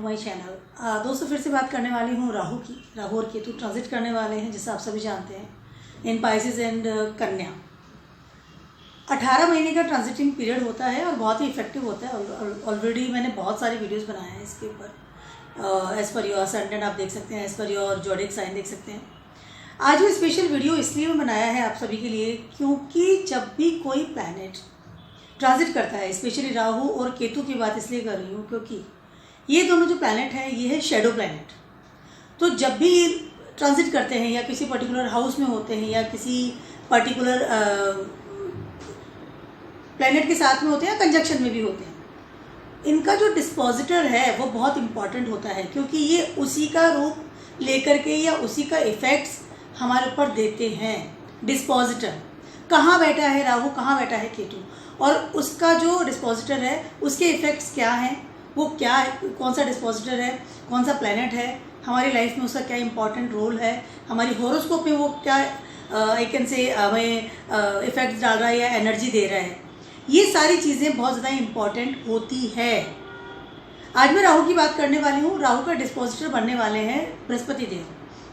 My channel. दोस्तों फिर से बात करने वाली हूँ राहु की। राहु और केतु ट्रांजिट करने वाले हैं, जैसा आप सभी जानते हैं, इन पाइसेस एंड कन्या। 18 महीने का ट्रांजिटिंग पीरियड होता है और बहुत ही इफेक्टिव होता है। ऑलरेडी मैंने बहुत सारे वीडियोस बनाए हैं इसके ऊपर। एज़ पर योर असेंडेंट आप देख सकते हैं, as per your zodiac sign देख सकते हैं। आज ये स्पेशल वीडियो इसलिए बनाया है आप सभी के लिए क्योंकि जब भी कोई प्लैनेट ट्रांजिट करता है, स्पेशली राहु और केतु की बात इसलिए कर रही हूँ क्योंकि ये दोनों जो प्लैनेट है ये है शेडो प्लैनेट। तो जब भी ये ट्रांजिट करते हैं या किसी पर्टिकुलर हाउस में होते हैं या किसी पर्टिकुलर प्लैनेट के साथ में होते हैं या कंजक्शन में भी होते हैं, इनका जो डिस्पोजिटर है वो बहुत इंपॉर्टेंट होता है क्योंकि ये उसी का रूप लेकर के या उसी का इफेक्ट्स हमारे ऊपर देते हैं। डिस्पोजिटर कहाँ बैठा है राहु, कहाँ बैठा है केतु, और उसका जो डिस्पोजिटर है उसके इफ़ेक्ट्स क्या हैं, वो क्या है, कौन सा डिस्पोजिटर है, कौन सा प्लैनेट है, हमारी लाइफ में उसका क्या इंपॉर्टेंट रोल है, हमारी हॉरोस्कोप में वो क्या आई कैन से हमें इफ़ेक्ट्स डाल रहा है या एनर्जी दे रहा है। ये सारी चीज़ें बहुत ज़्यादा इम्पॉर्टेंट होती है। आज मैं राहु की बात करने वाली हूँ। राहु का डिस्पोजिटर बनने वाले हैं बृहस्पति देव,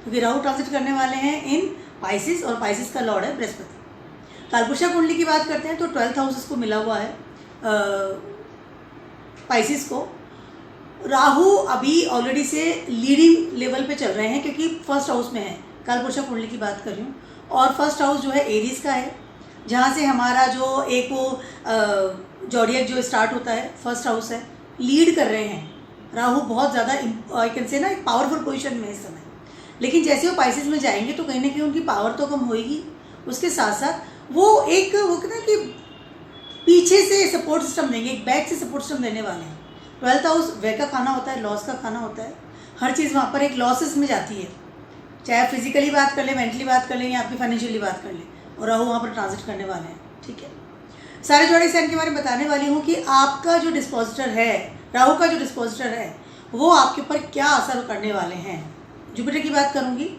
क्योंकि राहु ट्रांजिट करने वाले हैं इन पाइसिस और पाइसिस का लॉर्ड है बृहस्पति। कालपुरुषा कुंडली की बात करते हैं तो 12th हाउस इसको मिला हुआ है पाइसिस को। राहु अभी ऑलरेडी से लीडिंग लेवल पे चल रहे हैं क्योंकि फर्स्ट हाउस में है। कालपुरुषा कुंडली की बात कर रही हूँ और फर्स्ट हाउस जो है एरीज का है, जहाँ से हमारा जो एक वो ज़ोडिएक जो स्टार्ट होता है फर्स्ट हाउस है। लीड कर रहे हैं राहु बहुत ज़्यादा आई कैन से ना एक पावरफुल पोजीशन में इस समय। लेकिन जैसे वो पाइसिस में जाएंगे तो कहीं ना कहीं उनकी पावर तो कम होगी, उसके साथ साथ वो एक वो कहते हैं कि पीछे से सपोर्ट सिस्टम देंगे, एक बैक से सपोर्ट सिस्टम देने वाले हैं। 12th हाउस व्यय का खाना होता है, लॉस का खाना होता है। हर चीज़ वहाँ पर एक लॉसेस में जाती है, चाहे आप फिजिकली बात कर लें, मेंटली बात कर लें या आपकी फाइनेंशियली बात कर लें। और राहु वहाँ पर ट्रांजिट करने वाले हैं, ठीक है। सारे ज़ोडिएक साइन के बारे में बताने वाली हूँ कि आपका जो डिस्पोजिटर है, राहु का जो डिस्पोजिटर है, वो आपके ऊपर क्या असर करने वाले हैं। जुपिटर की बात करूँगी।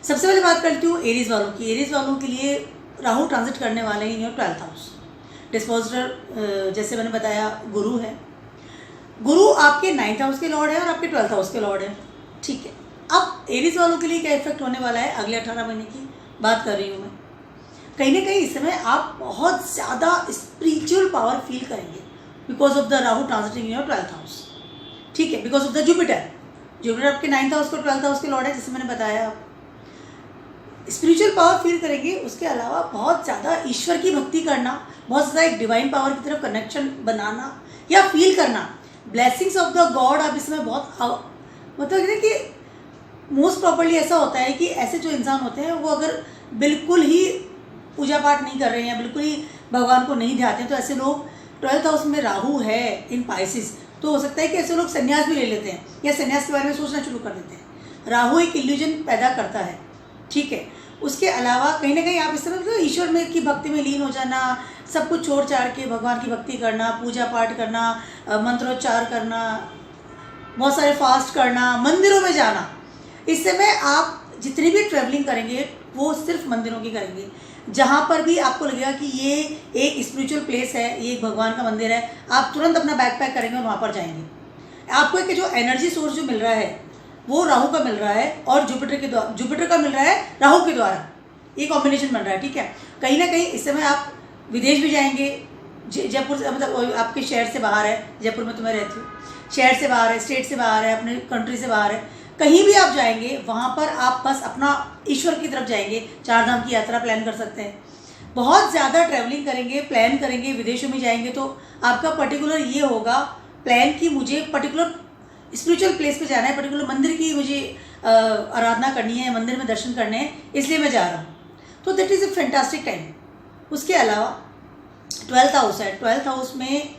सबसे पहले बात करती हूँ एरीज वालों की। एरीज वालों के लिए राहु ट्रांजिट करने वाले हैं इन 12th हाउस। डिस्पोजिटर जैसे मैंने बताया गुरु है। गुरु आपके 9th हाउस के लॉर्ड है और आपके 12th हाउस के लॉर्ड है, ठीक है। अब एरीज वालों के लिए क्या इफेक्ट होने वाला है अगले 18 महीने की बात कर रही हूँ मैं। कहीं ना कहीं इस समय आप बहुत ज़्यादा स्पिरिचुअल पावर फील करेंगे because of the Rahu transiting in 12th house, ठीक है। Because of the Jupiter. Jupiter आपके 9th हाउस को 12th हाउस के लॉर्ड है, जैसे मैंने बताया। स्पिरिचुअल पावर फील करेंगे। उसके अलावा बहुत ज़्यादा ईश्वर की भक्ति करना, बहुत ज़्यादा एक डिवाइन पावर की तरफ कनेक्शन बनाना या फील करना, ब्लेसिंग्स ऑफ द गॉड आप इसमें बहुत मतलब कि मोस्ट प्रॉपर्ली ऐसा होता है कि ऐसे जो इंसान होते हैं वो अगर बिल्कुल ही पूजा पाठ नहीं कर रहे हैं या बिल्कुल ही भगवान को नहीं ध्याते हैं, तो ऐसे लोग 12th हाउस में राहु है इन पाइसिस, तो हो सकता है कि ऐसे लोग संन्यास भी ले लेते हैं या संन्यास के बारे में सोचना शुरू कर देते हैं। राहु एक इल्यूजन पैदा करता है, ठीक है। उसके अलावा कहीं ना कहीं आप इस तरह तो ईश्वर में की भक्ति में लीन हो जाना, सब कुछ छोड़ छाड़ के भगवान की भक्ति करना, पूजा पाठ करना, मंत्रोच्चार करना, बहुत सारे फास्ट करना, मंदिरों में जाना। इस समय आप जितनी भी ट्रैवलिंग करेंगे वो सिर्फ मंदिरों की करेंगे। जहाँ पर भी आपको लगेगा कि ये एक स्पिरिचुअल प्लेस है, ये एक भगवान का मंदिर है, आप तुरंत अपना बैग पैक करेंगे और वहाँ पर जाएंगे। आपको एक जो एनर्जी सोर्स जो मिल रहा है वो राहु का मिल रहा है और जुपिटर का मिल रहा है राहु के द्वारा, ये कॉम्बिनेशन बन रहा है, ठीक है। कहीं ना कहीं इस समय आप विदेश भी जाएंगे। जयपुर से मतलब आपके शहर से बाहर है, जयपुर में तो मैं रहती हूँ, शहर से बाहर है, स्टेट से बाहर है, अपने कंट्री से बाहर है, कहीं भी आप जाएंगे वहाँ पर आप बस अपना ईश्वर की तरफ जाएंगे। 4 धाम की यात्रा प्लान कर सकते हैं। बहुत ज़्यादा ट्रैवलिंग करेंगे, प्लान करेंगे, विदेशों में जाएंगे तो आपका पर्टिकुलर ये होगा प्लान कि मुझे पर्टिकुलर स्पिरिचुअल प्लेस पे जाना है, पर्टिकुलर मंदिर की मुझे आराधना करनी है, मंदिर में दर्शन करने हैं, इसलिए मैं जा रहा हूँ। तो that is a fantastic time. उसके अलावा 12th हाउस है। 12th हाउस में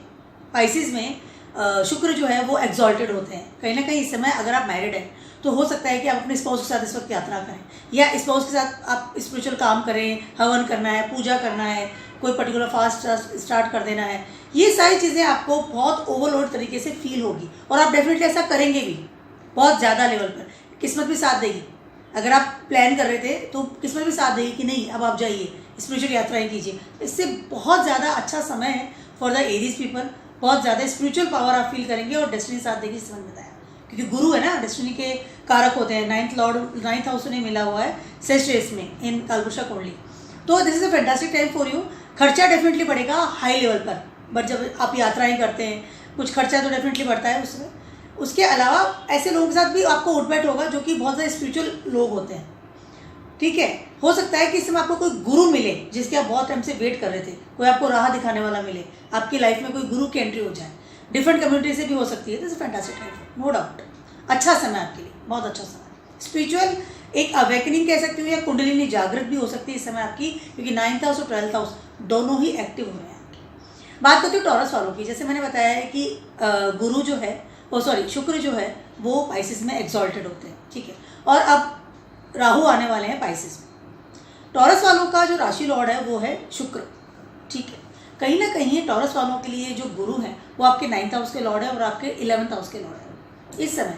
पाइसिस में शुक्र जो है वो एग्जॉल्टेड होते हैं। कहीं ना कहीं इस समय अगर आप मैरिड हैं तो हो सकता है कि आप अपने स्पाउस के साथ इस वक्त यात्रा करें या स्पाउस के साथ आप स्पिरिचुअल काम करें, हवन करना है, पूजा करना है, कोई पर्टिकुलर फास्ट स्टार्ट कर देना है। ये सारी चीज़ें आपको बहुत ओवरलोड तरीके से फील होगी और आप डेफिनेटली ऐसा करेंगे भी बहुत ज़्यादा लेवल पर। किस्मत भी साथ देगी। अगर आप प्लान कर रहे थे तो किस्मत भी साथ देगी कि नहीं अब आप जाइए, स्पिरिचुअल यात्राएं कीजिए। इससे बहुत ज़्यादा अच्छा समय है फॉर द एरीज पीपल। बहुत ज़्यादा स्पिरिचुअल पावर आप फील करेंगे और डेस्टिनी साथ देगी, समझ में बताया, क्योंकि गुरु है ना, डेस्टिनी के कारक होते हैं। 9th हाउस उन्हें मिला हुआ है सेस्ट्रेस में इन कालपुरुषा कुंडली। तो this is a fantastic time for you. खर्चा डेफिनेटली बढ़ेगा हाई लेवल पर, बट जब आप यात्राएं करते हैं कुछ खर्चा तो डेफिनेटली बढ़ता है उसमें। उसके अलावा ऐसे लोगों के साथ भी आपको उठ बैठ होगा जो कि बहुत ज़्यादा स्पिरिचुअल लोग होते हैं, ठीक है। हो सकता है कि इस समय आपको कोई गुरु मिले जिसके आप बहुत टाइम से वेट कर रहे थे, कोई आपको राह दिखाने वाला मिले, आपकी लाइफ में कोई गुरु की एंट्री हो जाए। डिफरेंट कम्युनिटी से भी हो सकती है। This is fantastic time, no doubt. अच्छा समय आपके लिए, बहुत अच्छा समय। स्पिरिचुअल एक अवेकनिंग कह सकती हूँ या कुंडलिनी जागृत भी हो सकती है इस समय आपकी, क्योंकि 9th हाउस और 12th हाउस दोनों ही एक्टिव हो रहे हैं आपके। बात करती हूँ टॉरस वालों की। जैसे मैंने बताया है कि गुरु जो है शुक्र जो है वो पाइसिस में एक्सॉल्टेड होते हैं, ठीक है। और अब राहु आने वाले हैं पाइसिस में। टॉरस वालों का जो राशि लॉर्ड है वो है शुक्र, ठीक है। कहीं ना कहीं टॉरस वालों के लिए जो गुरु हैं वो आपके 9th हाउस के लॉर्ड है और आपके 11th हाउस के लॉर्ड है। इस समय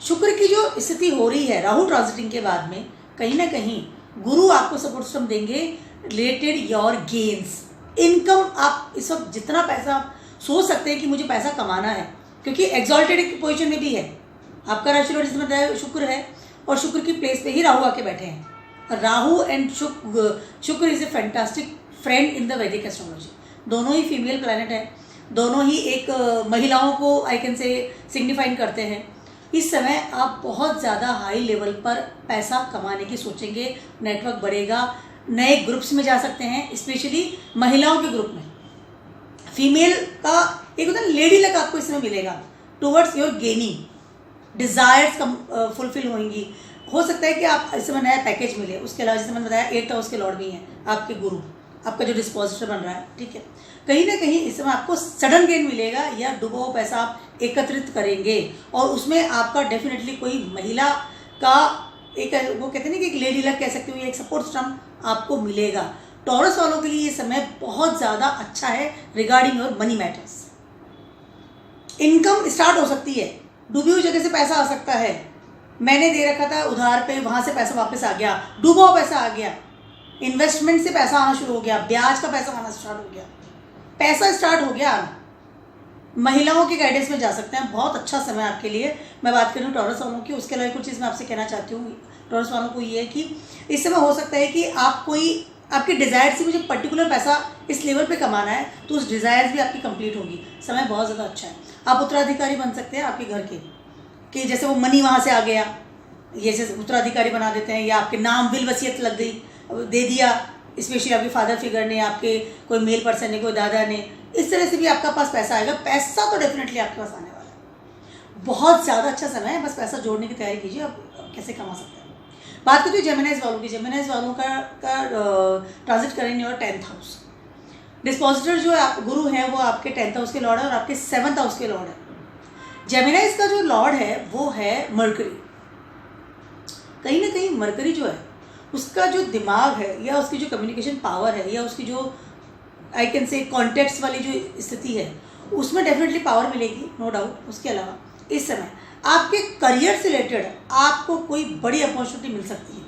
शुक्र की जो स्थिति हो रही है राहु ट्रांजिटिंग के बाद में, कहीं ना कहीं गुरु आपको सपोर्ट सिस्टम देंगे रिलेटेड योर गेन्स, इनकम। आप इस वक्त जितना पैसा आप सोच सकते हैं कि मुझे पैसा कमाना है, क्योंकि एग्जॉल्टेड पोजीशन में भी है आपका राशि लॉर्ड, जिसमें शुक्र है और शुक्र की प्लेस पे ही राहु आके बैठे हैं। राहु एंड शुक्र is a fantastic friend in the वैदिक एस्ट्रोलॉजी। दोनों ही फीमेल प्लैनेट है, दोनों ही एक महिलाओं को आई कैन से सिग्निफाइन करते हैं। इस समय आप बहुत ज़्यादा हाई लेवल पर पैसा कमाने की सोचेंगे, नेटवर्क बढ़ेगा, नए ग्रुप्स में जा सकते हैं, स्पेशली महिलाओं के ग्रुप में। फीमेल का एक होता है लेडी लक आपको इसमें मिलेगा towards your gaining, desires fulfil होंगी। हो सकता है कि आप इस समय नया पैकेज मिले। उसके अलावा जैसे मैंने बताया 8th हाउस के लॉर्ड भी हैं आपके गुरु, आपका जो डिस्पोजिटर बन रहा है, ठीक है। कहीं ना कहीं इस समय आपको सडन गेन मिलेगा या डूबा हुआ पैसा आप एकत्रित करेंगे और उसमें आपका डेफिनेटली कोई महिला का एक वो कहते हैं ना कि एक लेडी लक कह सकते हो, एक सपोर्ट सिस्टम आपको मिलेगा। टॉरस वालों के लिए ये समय बहुत ज़्यादा अच्छा है regarding your money matters. Income start हो सकती है, डूबी हुई जगह से पैसा आ सकता है। मैंने दे रखा था उधार पे, वहाँ से पैसा वापस आ गया, डूबा हुआ पैसा आ गया, इन्वेस्टमेंट से पैसा आना शुरू हो गया, ब्याज का पैसा आना स्टार्ट हो गया, पैसा स्टार्ट हो गया। महिलाओं के गाइडेंस में जा सकते हैं, बहुत अच्छा समय आपके लिए। मैं बात करूँ टॉरस वालों की, उसके अलावा कुछ चीज़ मैं आपसे कहना चाहती हूँ टॉरस वालों को, ये है कि इस समय हो सकता है कि आप कोई आपके डिज़ायर से मुझे पर्टिकुलर पैसा इस लेवल पे कमाना है, तो उस डिज़ायर भी आपकी कंप्लीट होगी। समय बहुत ज़्यादा अच्छा है। आप उत्तराधिकारी बन सकते हैं आपके घर के, कि जैसे वो मनी वहाँ से आ गया, ये जैसे उत्तराधिकारी बना देते हैं, या आपके नाम विल वसीयत लग गई, दे दिया, स्पेशली आपके फादर फिगर ने, आपके कोई मेल पर्सन ने, कोई दादा ने, इस तरह से भी आपका पास पैसा आएगा। पैसा तो डेफिनेटली आपके पास आने वाला है। बहुत ज़्यादा अच्छा समय है, बस पैसा जोड़ने की तैयारी कीजिए। आप कैसे कमा सकते हैं। बात करते हैं जेमिनाइज वालों की। जेमिनाइज वालों का ट्रांजिट करेंगे और 10th हाउस। डिस्पोजिटर जो है गुरु है वो आपके 10th हाउस के लॉर्ड है और आपके 7th हाउस के लॉर्ड है। जेमिनाइज का जो लॉर्ड है वो है मरकरी। कहीं ना कहीं मरकरी जो है उसका जो दिमाग है या उसकी जो कम्युनिकेशन पावर है या उसकी जो आई कैन से कॉन्टेक्ट्स वाली जो स्थिति है उसमें डेफिनेटली पावर मिलेगी, नो डाउट। उसके अलावा इस समय आपके करियर से रिलेटेड आपको कोई बड़ी अपॉर्चुनिटी मिल सकती है।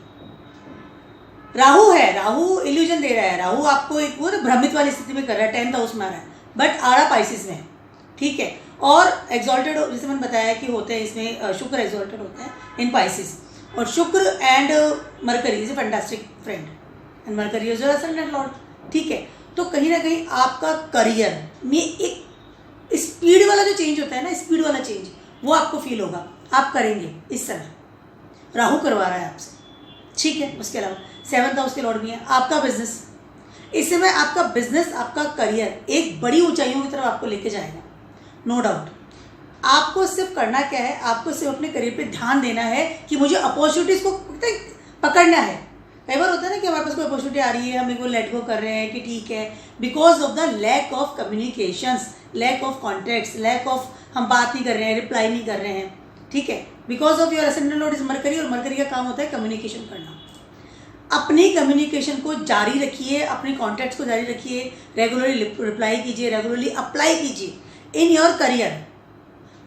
राहु है, राहु इल्यूजन दे रहा है, राहु आपको एक वो भ्रमित वाली स्थिति में कर रहा है, 10th हाउस में आ रहा है, बट आ रहा पाइसिस में, ठीक है। और एक्सॉल्टेड जैसे मैंने बताया कि होते हैं इसमें शुक्र एक्सॉल्टेड होते हैं इन पाइसिस, और शुक्र and mercury is a fantastic friend and mercury is your ascendant Lord, ठीक है। तो कहीं ना कहीं आपका करियर में एक स्पीड वाला जो चेंज होता है ना, स्पीड वाला चेंज वो आपको फील होगा, आप करेंगे इस समय। राहु करवा रहा है आपसे, ठीक है। उसके अलावा 7th हाउस के लॉर्ड भी है। आपका बिजनेस इस समय, आपका बिजनेस, आपका करियर एक बड़ी ऊंचाइयों की तरफ आपको लेके जाएगा, नो डाउट। आपको सिर्फ करना क्या है, आपको सिर्फ अपने करियर पे ध्यान देना है कि मुझे अपॉर्चुनिटीज़ को पकड़ना है। कई बार होता है ना कि हमारे पास कोई अपॉर्चुनिटी आ रही है, हम एक लेट गो कर रहे हैं कि ठीक है, because of the lack of communications, lack of contacts, lack of हम बात नहीं कर रहे हैं, रिप्लाई नहीं कर रहे हैं, ठीक है। Because of your ascendant lord is mercury, और मरकरी का काम होता है कम्युनिकेशन करना। अपनी कम्युनिकेशन को जारी रखिए, अपने कॉन्टैक्ट्स को जारी रखिए, रेगुलरली रिप्लाई कीजिए, रेगुलरली अप्लाई कीजिए इन योर करियर।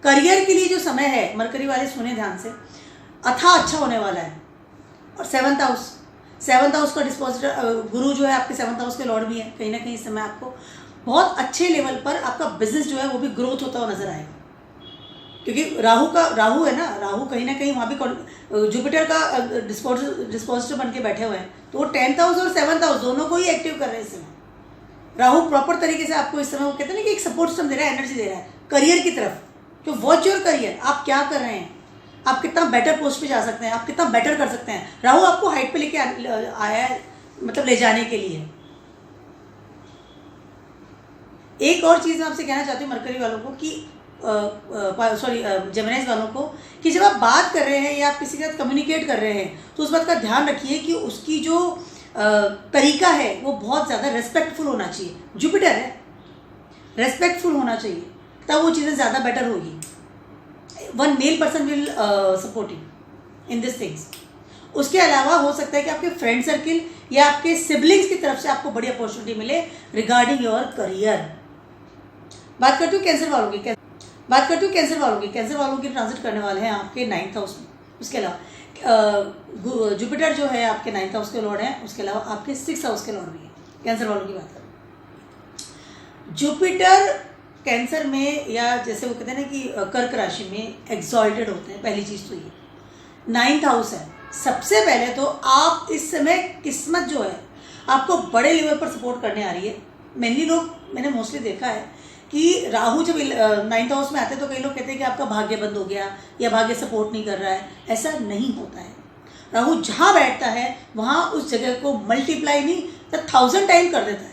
करियर के लिए जो समय है, मरकरी वाले सुने ध्यान से, अच्छा होने वाला है। और 7th हाउस का डिस्पोजिटर गुरु जो है आपके 7th हाउस के लॉर्ड भी है। कहीं ना कहीं इस समय आपको बहुत अच्छे लेवल पर आपका बिजनेस जो है वो भी ग्रोथ होता हुआ नजर आएगा, क्योंकि राहु है ना, राहु कहीं ना कहीं वहाँ भी जुपिटर का डिस्पोजिटर बन के बैठे हुए हैं, तो वो 10th हाउस और 7th हाउस दोनों को ही एक्टिव कर रहे हैं इस समय। राहु प्रॉपर तरीके से आपको इस समय वो कहते हैं ना कि एक सपोर्ट सिस्टम दे रहा है, एनर्जी दे रहा है करियर की तरफ, तो वॉच योर करियर, आप क्या कर रहे हैं, आप कितना बेटर पोस्ट पे जा सकते हैं, आप कितना बेटर कर सकते हैं। राहु आपको हाइट पे लेके आया है, मतलब ले जाने के लिए। एक और चीज़ मैं आपसे कहना चाहती हूँ मरकरी वालों को कि जेमिनी वालों को, कि जब आप बात कर रहे हैं या आप किसी के साथ कम्युनिकेट कर रहे हैं तो उस बात का ध्यान रखिए कि उसकी जो तरीका है वो बहुत ज़्यादा रेस्पेक्टफुल होना चाहिए। जुपिटर है, रेस्पेक्टफुल होना चाहिए, तब वो चीज़ें ज़्यादा बेटर होगी। One male person will support you in this things. उसके अलावा हो सकता है कि आपके फ्रेंड सर्किल या आपके सिबलिंग्स की तरफ से आपको बड़ी अपॉर्चुनिटी मिले रिगार्डिंग योर करियर। बात करती हूँ कैंसर वालों की, कैंसर वालों की ट्रांजिट करने वाले हैं आपके 9th हाउस में। उसके अलावा जुपिटर जो है आपके 9th हाउस के लॉर्ड हैं, उसके अलावा आपके 6th हाउस के लॉर्ड भी हैं। कैंसर वालों की बात करें, जुपिटर कैंसर में या जैसे वो कहते हैं ना कि कर्क राशि में एक्सॉल्टेड होते हैं। पहली चीज़ तो ये 9th हाउस है। सबसे पहले तो आप इस समय किस्मत जो है आपको बड़े लेवल पर सपोर्ट करने आ रही है। मैंने मोस्टली देखा है कि राहु जब 9th हाउस में आते हैं तो कई लोग कहते हैं कि आपका भाग्य बंद हो गया या भाग्य सपोर्ट नहीं कर रहा है। ऐसा नहीं होता है। राहु जहाँ बैठता है वहाँ उस जगह को मल्टीप्लाई नहीं तो 1000 टाइम कर देता है।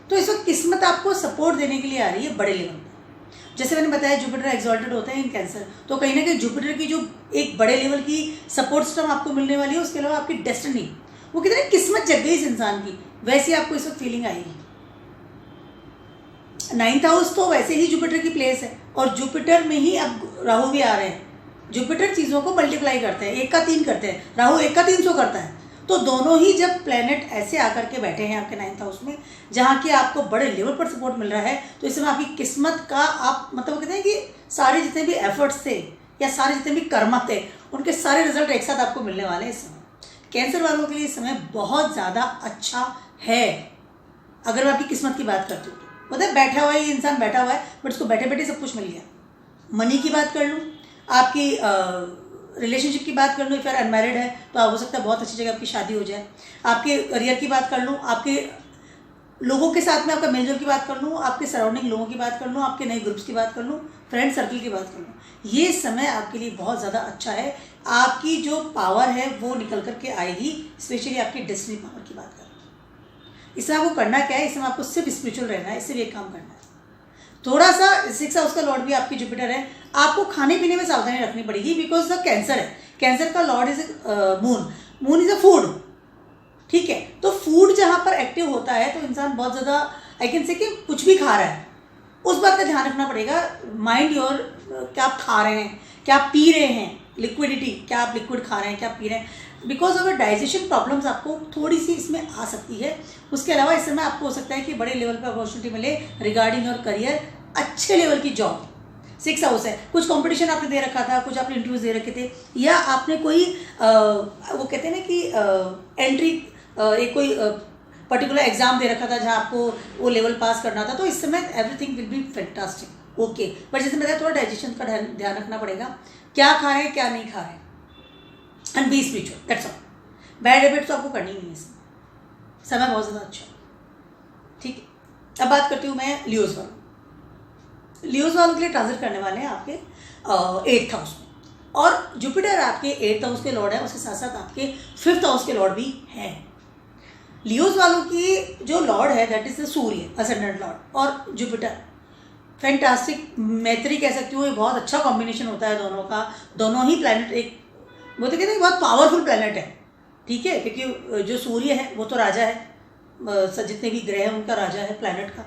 तो इस वक्त किस्मत आपको सपोर्ट देने के लिए आ रही है बड़े लेवल पर। जैसे मैंने बताया जुपिटर एक्सॉल्टेड होते हैं इन कैंसर, तो कहीं ना कहीं जुपिटर की जो एक बड़े लेवल की सपोर्ट सिस्टम आपको मिलने वाली है, उसके अलावा आपकी डेस्टिनी, वो कहते हैं किस्मत जग गई इस इंसान की, वैसी आपको इस वक्त फीलिंग आएगी। 9th हाउस तो वैसे ही जुपिटर की प्लेस है और जुपिटर में ही अब राहु भी आ रहे हैं। जुपिटर चीज़ों को मल्टीप्लाई करते हैं, 1 का 3 करते हैं, राहु 1 का 300 करता है। तो दोनों ही जब प्लेनेट ऐसे आकर के बैठे हैं आपके 9th हाउस में, जहाँ की आपको बड़े लेवल पर सपोर्ट मिल रहा है, तो इसमें आपकी किस्मत का आप मतलब कहते हैं कि सारे जितने भी एफर्ट्स थे या सारे जितने भी कर्म थे, उनके सारे रिजल्ट एक साथ आपको मिलने वाले हैं इस समय। कैंसर वालों के लिए इस समय बहुत ज़्यादा अच्छा है। अगर मैं आपकी किस्मत की बात करती हूँ, मतलब बैठा हुआ है, ये इंसान बैठा हुआ है बट उसको बैठे बैठे सब कुछ मिल गया। मनी की बात कर लूँ, आपकी रिलेशनशिप की बात कर लूँ, फिर अनमैरिड है तो हो सकता है बहुत अच्छी जगह आपकी शादी हो जाए। आपके करियर की बात कर लूँ, आपके लोगों के साथ में आपका मेलजोल की बात कर लूँ, आपके सराउंडिंग लोगों की बात कर लूँ, आपके नए ग्रुप्स की बात कर लूँ, फ्रेंड सर्कल की बात कर लूँ, ये समय आपके लिए बहुत ज़्यादा अच्छा है। आपकी जो पावर है वो निकल करके आएगी, स्पेशली आपकी डेस्टिनी पावर की बात कर। इसमें आपको करना क्या है, इसमें आपको सिर्फ स्पिरिचुअल रहना है, सिर्फ एक काम करना है। थोड़ा सा 6th हाउस का लॉर्ड भी आपकी जुपिटर है, आपको खाने पीने में सावधानी रखनी पड़ेगी बिकॉज द कैंसर है। कैंसर का Lord is moon is a food, ठीक है। तो फूड जहाँ पर एक्टिव होता है तो इंसान बहुत ज़्यादा आई कैन से कि कुछ भी खा रहा है, उस बात का ध्यान रखना पड़ेगा। माइंड योर, क्या आप खा रहे हैं, क्या आप पी रहे हैं, लिक्विडिटी, क्या आप लिक्विड खा रहे हैं, क्या आप पी रहे हैं, बिकॉज अगर डाइजेशन प्रॉब्लम्स आपको थोड़ी सी इसमें आ सकती है। उसके अलावा इस समय आपको हो सकता है कि बड़े लेवल पर अपॉर्चुनिटी मिले रिगार्डिंग योर करियर, अच्छे लेवल की जॉब। 6th हाउस है, कुछ कंपटीशन आपने दे रखा था, कुछ आपने इंटरव्यूज दे रखे थे, या आपने कोई वो कहते हैं ना कि एंट्री एक कोई पर्टिकुलर एग्जाम दे रखा था जहाँ आपको वो लेवल पास करना था, तो इस समय everything will be fantastic, okay. But जैसे मैंने थोड़ा डाइजेशन का ध्यान रखना पड़ेगा, क्या खा रहे हैं क्या नहीं खा रहे, and B spiritual, that's all. Bad habits तो आपको करनी नहीं है इसमें, समय बहुत ज़्यादा अच्छा, ठीक है। अब बात करती हूँ मैं लियोज वालों। लियोज वालों के लिए ट्रांजिट करने वाले हैं आपके 8th हाउस में, और जुपिटर आपके 8th हाउस के लॉर्ड है, उसके साथ साथ आपके 5th हाउस के लॉर्ड भी हैं। लियोज वालों की जो लॉर्ड है that is the Surya, ascendant Lord, और जुपिटर, फैंटास्टिक। मैत्री कह सकती हूँ, ये बहुत अच्छा कॉम्बिनेशन होता है दोनों का। दोनों ही प्लैनेट एक, वो तो कहते हैं बहुत पावरफुल प्लैनेट है, ठीक है, क्योंकि जो सूर्य है वो तो राजा है, जितने भी ग्रह हैं उनका राजा है प्लैनेट का।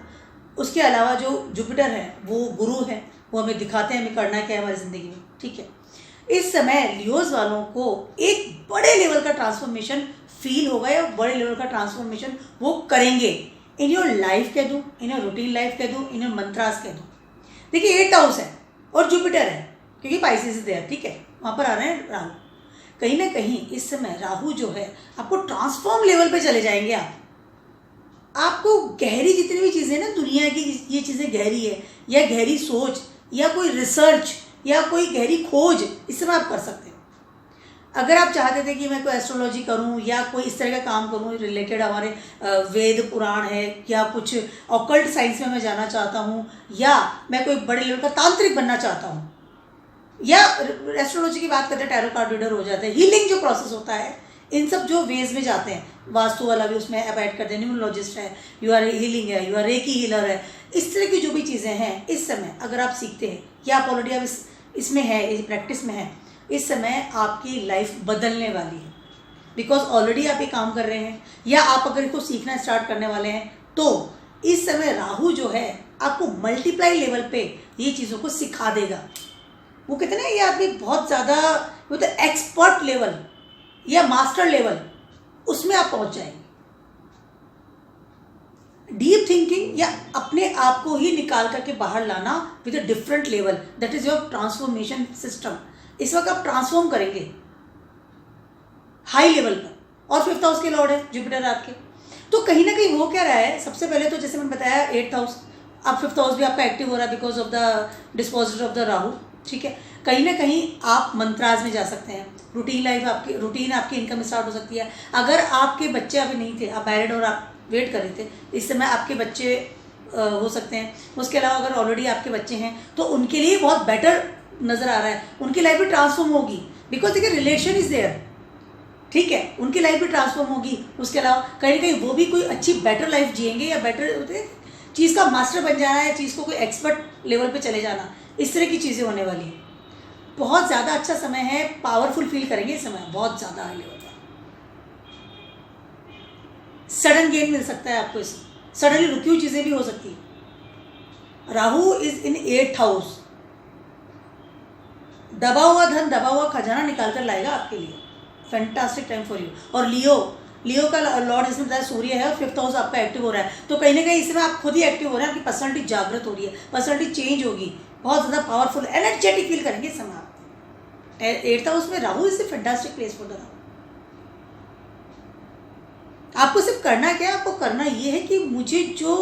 उसके अलावा जो जुपिटर है वो गुरु है, वो हमें दिखाते हैं हमें करना क्या है हमारी ज़िंदगी में, ठीक है। इस समय लियोज वालों को एक बड़े लेवल का ट्रांसफॉर्मेशन फील होगा, या बड़े लेवल का ट्रांसफॉर्मेशन वो करेंगे। इन योर लाइफ कह दूँ, इन योर रूटीन लाइफ कह दूँ, इन योर मंत्रास कह दूँ। देखिए 8th हाउस है और जुपिटर है, क्योंकि पाइसेस इज देयर, ठीक है, वहाँ पर आ रहे हैं राहु। कहीं ना कहीं इस समय राहु जो है आपको ट्रांसफॉर्म लेवल पे चले जाएंगे। आपको गहरी जितनी भी चीज़ें ना दुनिया की, ये चीज़ें गहरी है या गहरी सोच या कोई रिसर्च या कोई गहरी खोज, इस समय आप कर सकते हैं। अगर आप चाहते थे कि मैं कोई एस्ट्रोलॉजी करूं या कोई इस तरह का काम करूं रिलेटेड हमारे वेद पुराण है या कुछ ऑकल्ट साइंस में मैं जाना चाहता हूं या मैं कोई बड़े लेवल का तांत्रिक बनना चाहता हूं या एस्ट्रोलॉजी की बात करते हैं टैरो कार्ड रीडर हो जाते हैं, हीलिंग जो प्रोसेस होता है, इन सब जो वेज में जाते हैं, वास्तु वाला भी उसमें ऐड करते हैं, न्यूमरोलॉजिस्ट है, यू आर हीलिंग है, यू आर रेकी हीलर है, इस तरह की जो भी चीज़ें हैं इस समय अगर आप सीखते हैं या आप ऑलरेडी आप इसमें है, इस प्रैक्टिस में है, इस समय आपकी लाइफ बदलने वाली है। बिकॉज ऑलरेडी आप ये काम कर रहे हैं या आप अगर इसको सीखना स्टार्ट करने वाले हैं तो इस समय राहु जो है आपको मल्टीप्लाई लेवल पे ये चीज़ों को सिखा देगा। वो कहते हैं ना ये आदमी बहुत ज़्यादा वो तो एक्सपर्ट लेवल या मास्टर लेवल उसमें आप पहुंच जाएंगे। डीप थिंकिंग या अपने आप को ही निकाल करके बाहर लाना with a different level, that is your transformation system. इस वक्त आप ट्रांसफॉर्म करेंगे हाई लेवल पर, और 5th हाउस के लॉर्ड है जुपिटर आपके, तो कहीं ना कहीं वो क्या रहा है, सबसे पहले तो जैसे मैंने बताया 8th हाउस, अब 5th हाउस भी आपका एक्टिव हो रहा है because of the dispositor of the Rahu, ठीक है। कहीं ना कहीं आप मंत्राज में जा सकते हैं, रूटीन लाइफ आपकी, रूटीन आपकी इनकम स्टार्ट हो सकती है। अगर आपके बच्चे अभी नहीं थे, आप मैरिड और आप वेट कर रहे थे, इस समय आपके बच्चे हो सकते हैं। उसके अलावा अगर ऑलरेडी आपके बच्चे हैं तो उनके लिए बहुत बेटर नज़र आ रहा है, उनकी लाइफ भी ट्रांसफॉर्म होगी बिकॉज देखिए रिलेशन इज देयर, ठीक है, उनकी लाइफ भी ट्रांसफॉर्म होगी। उसके अलावा कहीं ना कहीं वो भी कोई अच्छी बेटर लाइफ जिएंगे या बेटर चीज़ का मास्टर बन जाना है, चीज़ को कोई एक्सपर्ट लेवल पे चले जाना, इस तरह की चीज़ें होने वाली है। बहुत ज़्यादा अच्छा समय है, पावरफुल फील करेंगे इस समय, बहुत ज़्यादा हाई लेवल पर। सडन गेन मिल सकता है आपको, इसमें सडनली रुकी हुई चीज़ें भी हो सकती है। Rahu is in 8th house, दबा हुआ धन, दबा हुआ खजाना निकाल कर लाएगा आपके लिए। Fantastic time for you. और लियो का लॉर्ड इसमें बताया सूर्य है और 5th हाउस आपका एक्टिव हो रहा है, तो कहीं ना कहीं इसमें आप खुद ही एक्टिव हो रहे हैं, आपकी पर्सनालिटी जागृत हो रही है, पर्सनालिटी चेंज होगी, बहुत ज़्यादा पावरफुल एनर्जेटिक फील करेंगे इस समय आप। 8th हाउस में Rahu is a fantastic place for the Rahu. आपको सिर्फ करना क्या है, आपको करना ये है कि मुझे जो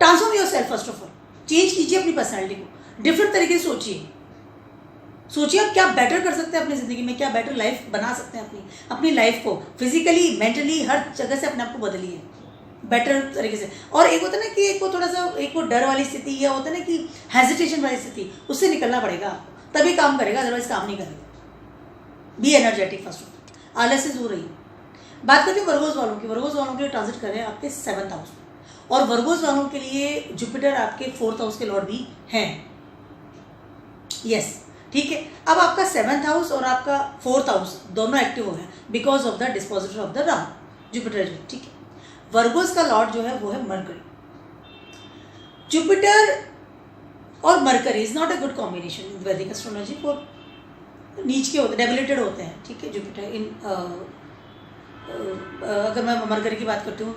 transform your self, first of all change कीजिए अपनी पर्सनालिटी को, डिफरेंट तरीके से सोचिए आप क्या बेटर कर सकते हैं अपनी ज़िंदगी में, क्या बेटर लाइफ बना सकते हैं अपनी लाइफ को, फिजिकली मेंटली हर जगह से अपने आप को बदलिए बेटर तरीके से। और एक होता है ना कि एक को थोड़ा सा एक को डर वाली स्थिति या होता है ना कि हेजिटेशन वाली स्थिति, उससे निकलना पड़ेगा आपको, तभी काम करेगा, अदरवाइज काम नहीं करेगा। बी एनर्जेटिक फर्स्ट ऑफ, आलस से दूर रहिए। बात करते हैं वर्गोस वालों की। वर्गोस वालों के लिए ट्रांजिट कर रहे हैं आपके 7th हाउस में, और वर्गोस वालों के लिए जुपिटर आपके 4th हाउस के लॉर्ड भी हैं। यस, ठीक है। अब आपका 7th हाउस और आपका 4th हाउस दोनों एक्टिव हो गए because of the dispositor of the Rahu, Jupiter जो, ठीक है। वर्गोस का लॉर्ड जो है वो है मरकरी। जुपिटर और Mercury is not a good combination in Vedic astrology, for नीच के होते, डेबिलेटेड होते हैं, ठीक है। जुपिटर इन अगर मैं मरकरी की बात करती हूँ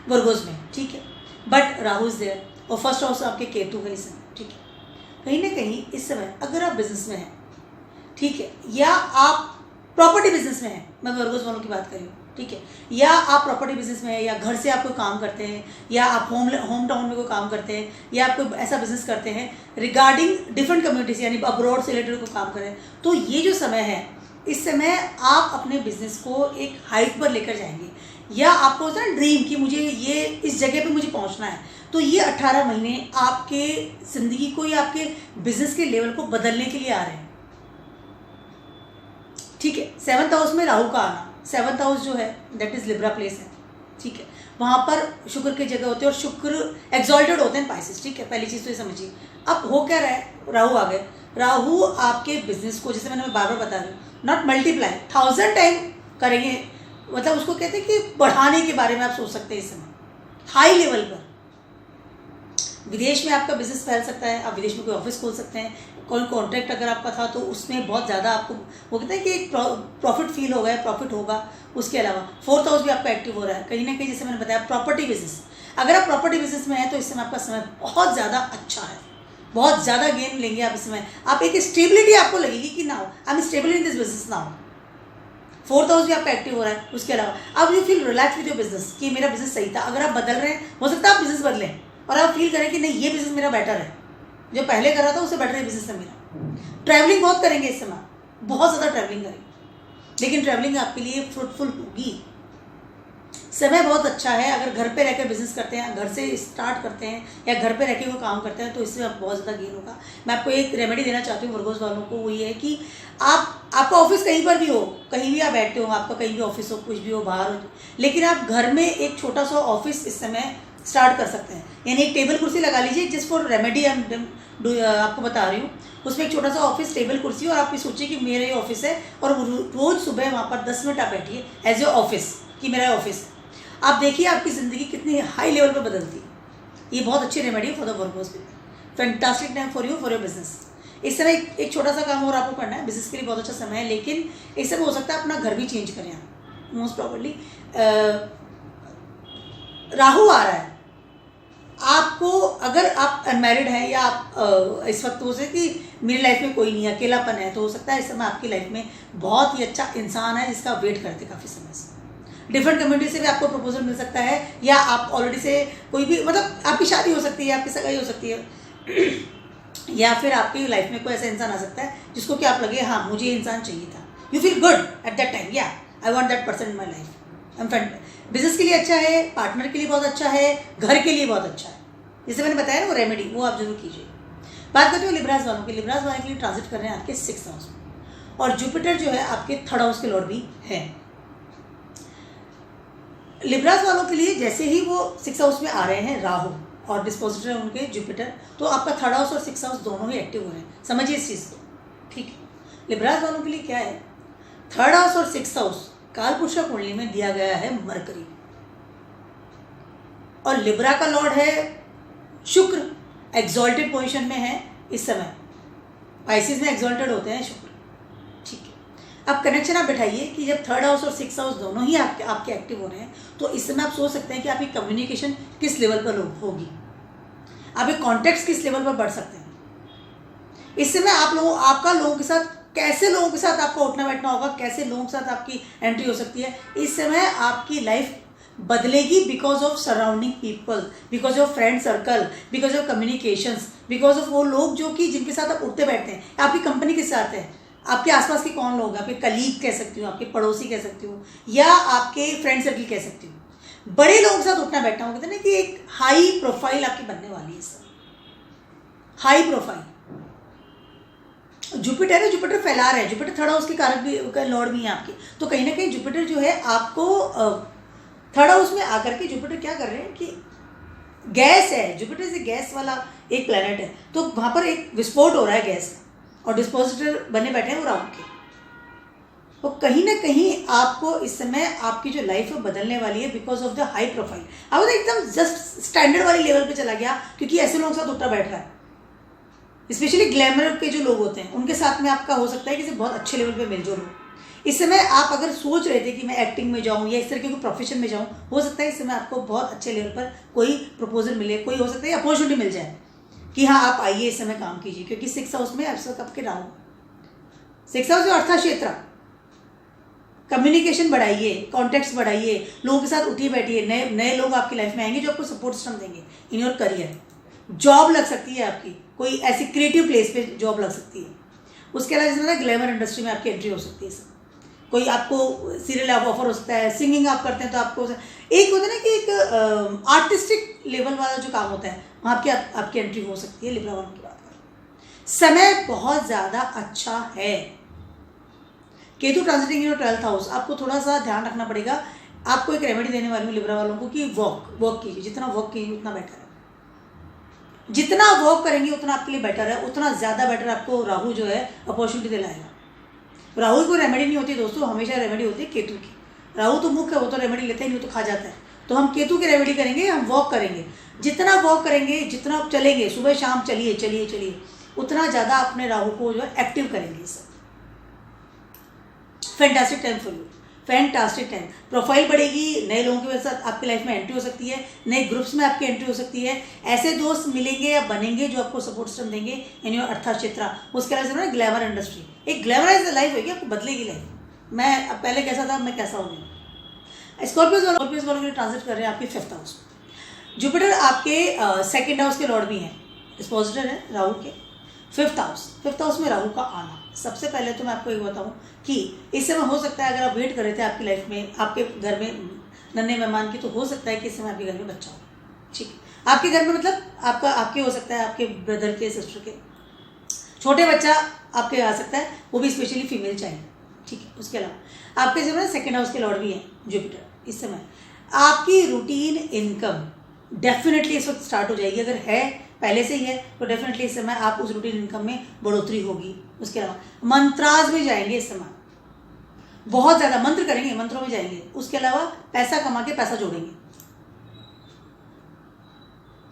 वर्गोस में, ठीक है, बट राहु इज देयर और 1st हाउस आपके केतु है इस समय, ठीक है। कहीं ना कहीं इस समय अगर आप बिजनेस में हैं, ठीक है, या आप प्रॉपर्टी बिजनेस में हैं, मैं वर्गोस वालों की बात कर रही हूँ, ठीक है, या आप प्रॉपर्टी बिजनेस में हैं, या घर से आप कोई काम करते हैं, या आप होम टाउन में कोई काम करते हैं, या आप कोई ऐसा बिजनेस करते हैं रिगार्डिंग डिफरेंट कम्युनिटीज यानी अब्रॉड से रिलेटेड कोई काम करें, तो ये जो समय है, इस समय आप अपने बिजनेस को एक हाइट पर लेकर जाएंगे, या आपको होता है ना ड्रीम कि मुझे ये इस जगह पे मुझे पहुंचना है, तो ये 18 महीने आपके ज़िंदगी को या आपके बिजनेस के लेवल को बदलने के लिए आ रहे हैं, ठीक है। 7th हाउस में राहु का आना, 7th हाउस जो है दैट इज लिब्रा प्लेस है, ठीक है, वहाँ पर शुक्र की जगह होती है और शुक्र एक्सॉल्टेड होते हैं पाइसेस, ठीक है। पहली चीज़ तो ये समझिए। अब हो क्या रहा है, राहु आ गए, राहु आपके बिजनेस को, जैसे मैंने बार बार बता रही हूँ, नॉट मल्टीप्लाई, 1000 टाइम करेंगे, मतलब उसको कहते हैं कि बढ़ाने के बारे में आप सोच सकते हैं इस समय हाई लेवल पर। विदेश में आपका बिजनेस फैल सकता है, आप विदेश में कोई ऑफिस खोल सकते हैं, कोई कॉन्ट्रैक्ट अगर आपका था तो उसमें बहुत ज़्यादा आपको वो कहते हैं कि एक प्रॉफिट फील होगा, प्रॉफिट होगा। उसके अलावा 4th हाउस भी आपका एक्टिव हो रहा है, कहीं ना कहीं जैसे मैंने बताया प्रॉपर्टी बिजनेस, अगर आप प्रॉपर्टी बिजनेस में हैं तो इस समय आपका समय बहुत ज़्यादा अच्छा है, बहुत ज़्यादा गेन लेंगे आप इस समय। आप एक स्टेबिलिटी आपको लगेगी कि now I am stable in this business now. 4th house भी आपका एक्टिव हो रहा है। उसके अलावा अब you feel relax with your business कि मेरा बिजनेस सही था। अगर आप बदल रहे हैं, हो सकता है आप बिजनेस बदलें और आप फील करें कि नहीं ये बिजनेस मेरा बेटर है, जो पहले कर रहा था उससे बेटर है बिजनेस है मेरा। ट्रैवलिंग बहुत करेंगे इस समय, बहुत ज़्यादा ट्रैवलिंग करेंगे, लेकिन ट्रैवलिंग आपके लिए फ्रूटफुल होगी। समय बहुत अच्छा है। अगर घर पे रहकर बिजनेस करते हैं, घर से स्टार्ट करते हैं या घर पे रहकर वो काम करते हैं तो इससे आप बहुत ज़्यादा गेन होगा। मैं आपको एक रेमेडी देना चाहती हूँ वर्गोस वालों को, वो ये है कि आपका ऑफिस कहीं पर भी हो, कहीं भी आप बैठते हो, आपका कहीं भी ऑफिस हो, कुछ भी हो, बाहर हो, लेकिन आप घर में एक छोटा सा ऑफिस इस समय स्टार्ट कर सकते हैं। यानी एक टेबल कुर्सी लगा लीजिए, जिस फॉर रेमेडी आपको बता रही हूँ, उसमें एक छोटा सा ऑफिस टेबल कुर्सी, और आप ये सोचिए कि मेरा ये ऑफिस है और रोज़ सुबह वहाँ पर 10 मिनट आप बैठिए एज ए ऑफिस कि मेरा ऑफिस है। आप देखिए आपकी ज़िंदगी कितनी हाई लेवल पर बदलती है। ये बहुत अच्छी remedy for the workers people. Fantastic time for you for your business. इस समय एक छोटा सा काम और आपको करना है, बिजनेस के लिए बहुत अच्छा समय है, लेकिन इस समय हो सकता है अपना घर भी चेंज करें आप। मोस्ट प्रॉबली राहु आ रहा है आपको। अगर आप अनमैरिड हैं या आप इस वक्त हो सकता है कि मेरी लाइफ में कोई नहीं है, अकेलापन है, तो हो सकता है इस समय आपकी लाइफ में बहुत ही अच्छा इंसान है जिसका वेट करते काफ़ी समय से। डिफरेंट कम्युनिटी से भी आपको प्रपोजल मिल सकता है, या आप ऑलरेडी से कोई भी, मतलब आपकी शादी हो सकती है, आपकी सगाई हो सकती है, या फिर आपकी लाइफ में कोई ऐसा इंसान आ सकता है जिसको कि आप लगे हाँ मुझे ये इंसान चाहिए था। You feel good at that time, या I want that person in my life. Business के लिए अच्छा है, पार्टनर के लिए बहुत अच्छा है, घर के लिए बहुत अच्छा है। जैसे मैंने बताया ना वो रेमेडी, वो आप जरूर कीजिए। बात करते हो लिब्रास वालों की। लिब्रास वालों के लिए ट्रांजिट कर रहे हैं आपके 6th हाउस में, और जुपिटर जो है आपके 3rd हाउस के लॉर्ड भी है। लिब्रास वालों के लिए जैसे ही वो 6th हाउस में आ रहे हैं राहु, और डिस्पोजिटर है उनके जुपिटर, तो आपका 3rd हाउस और 6th हाउस दोनों ही एक्टिव हो रहे हैं। समझिए इस चीज़ को, ठीक है। लिब्रास वालों के लिए क्या है, 3rd हाउस और 6th हाउस कालपुरुषा कुंडली में दिया गया है मरकरी, और लिब्रा का लॉर्ड है शुक्र, एग्जॉल्टेड पोजीशन में है इस समय। पाइसिस में एग्जॉल्टेड होते हैं शुक्र, ठीक है। अब कनेक्शन आप बैठाइए कि जब 3rd हाउस और 6th हाउस दोनों ही आपके एक्टिव हो रहे हैं, तो इस समय आप सोच सकते हैं कि आपकी कम्युनिकेशन किस लेवल पर होगी, आप एक कॉन्टेक्ट किस लेवल पर बढ़ सकते हैं। इस समय आपका लोगों के साथ कैसे, लोगों के साथ आपका उठना बैठना होगा, कैसे लोगों के साथ आपकी एंट्री हो सकती है। इस समय आपकी लाइफ बदलेगी because of surrounding people, because of friend circle, because of communications, because of वो लोग जो कि जिनके साथ आप उठते बैठते हैं। आपकी कंपनी के साथ है, आपके आसपास के कौन लोग हैं, आपके कलीग कह सकती हूँ, आपके पड़ोसी कह सकती हूँ, या आपके फ्रेंड सर्कल कह सकती हूँ। बड़े लोगों के साथ उठना बैठना होगा, कहते हैं ना कि एक हाई प्रोफाइल आपकी बनने वाली है सर, हाई प्रोफाइल। जुपिटर है, जुपिटर फैला रहे हैं, जुपिटर 3rd हाउस के कारक भी का लॉर्ड भी है आपके, तो कहीं ना कहीं जुपिटर जो है आपको 3rd हाउस में आकर के जुपिटर क्या कर रहे हैं कि गैस है, जुपिटर से गैस वाला एक प्लैनेट है, तो वहाँ पर एक विस्फोट हो रहा है गैस का, और डिस्पोजिटर बने बैठे हैं वो राहु के। तो कहीं ना कहीं आपको इस समय आपकी जो लाइफ है बदलने वाली है because of the high profile. अब तो एकदम जस्ट स्टैंडर्ड वाली लेवल पे चला गया, क्योंकि ऐसे लोगों के साथ उठना बैठ रहा है, स्पेशली ग्लैमर के जो लोग होते हैं उनके साथ में आपका हो सकता है कि बहुत अच्छे लेवल पे मिलजुल हो। इस समय आप अगर सोच रहे थे कि मैं एक्टिंग में जाऊं या इस तरह के कोई प्रोफेशन में जाऊं, हो सकता है इस समय आपको बहुत अच्छे लेवल पर कोई प्रपोजल मिले, कोई हो सकता है अपॉर्चुनिटी मिल जाए कि हाँ आप आइए इस समय काम कीजिए, क्योंकि 6th हाउस में आपके राहु, 6th हाउस जो अर्थ क्षेत्र, कम्युनिकेशन बढ़ाइए, कॉन्टेक्ट्स बढ़ाइए, लोगों के साथ उठिए बैठिए, नए लोग आपकी लाइफ में आएंगे जो आपको सपोर्ट सिस्टम देंगे इन योर करियर। जॉब लग सकती है आपकी, कोई ऐसी क्रिएटिव प्लेस पे जॉब लग सकती है। उसके अलावा जैसे ग्लैमर इंडस्ट्री में आपकी एंट्री हो सकती है, कोई आपको सीरियल ऑफर हो सकता है, सिंगिंग आप करते हैं तो आपको एक होता है ना कि एक आर्टिस्टिक लेवल वाला जो काम होता है वहाँ आपकी एंट्री हो सकती है। लिब्रा वालों की बात करें, समय बहुत ज़्यादा अच्छा है। केतु ट्रांजिटिंग इन 12th हाउस, आपको थोड़ा सा ध्यान रखना पड़ेगा। आपको एक रेमेडी देने वाली हूँ लिब्रा वालों को कि वॉक कीजिए, जितना वॉक कीजिए उतना बेटर है, जितना वॉक करेंगे उतना आपके लिए बेटर है, उतना ज़्यादा बेटर आपको राहु जो है अपॉर्चुनिटी दिलाएगा। राहु की रेमेडी नहीं होती दोस्तों, हमेशा रेमेडी होती है केतु की। राहु तो मुख्य है, वो तो रेमेडी लेते ही नहीं, तो खा जाता है। तो हम केतु की रेमेडी करेंगे, हम वॉक करेंगे, जितना वॉक करेंगे, जितना आप चलेंगे, सुबह शाम चलिए चलिए चलिए, उतना ज़्यादा अपने राहु को जो है एक्टिव करेंगे। सब fantastic time for you, fantastic time. Profile बढ़ेगी, नए लोगों के साथ आपकी लाइफ में एंट्री हो सकती है, नए ग्रुप्स में आपकी एंट्री हो सकती है, ऐसे दोस्त मिलेंगे या बनेंगे जो आपको सपोर्ट सिस्टम देंगे इन योर अर्था क्षेत्र। उसके अलावा ग्लैमर इंडस्ट्री, एक ग्लैमराइज लाइफ होगी, आपको बदलेगी लाइफ। मैं अब पहले कैसा था, मैं कैसा हो गया। स्कॉर्पियोज वालों के लिए ट्रांजिट कर रहे हैं आपके 5th हाउस। जुपिटर आपके 2nd हाउस के लॉर्ड भी हैं, डिस्पोजिटर है राहु के। 5th हाउस में राहु का आना, सबसे पहले तो मैं आपको एक बताऊं कि इस समय हो सकता है, अगर आप वेट कर रहे थे आपकी लाइफ में, आपके घर में नन्हे मेहमान की, तो हो सकता है कि इस समय आपके घर में बच्चा हो। ठीक है, आपके घर में मतलब आपके हो सकता है, आपके ब्रदर के, सिस्टर के छोटे बच्चा आपके आ सकता है, वो भी स्पेशली फीमेल चाहिए। ठीक है, उसके अलावा आपके जो है 2nd हाउस के लॉर्ड भी हैं जुपिटर। इस समय आपकी रूटीन इनकम डेफिनेटली इस वक्त स्टार्ट हो जाएगी। अगर है पहले से ही है तो डेफिनेटली इस समय आप उस रूटीन इनकम में बढ़ोतरी होगी। उसके अलावा मंत्राज में जाएंगे, इस समय बहुत ज़्यादा मंत्र करेंगे, मंत्रों में जाएंगे। उसके अलावा पैसा कमा के पैसा जोड़ेंगे,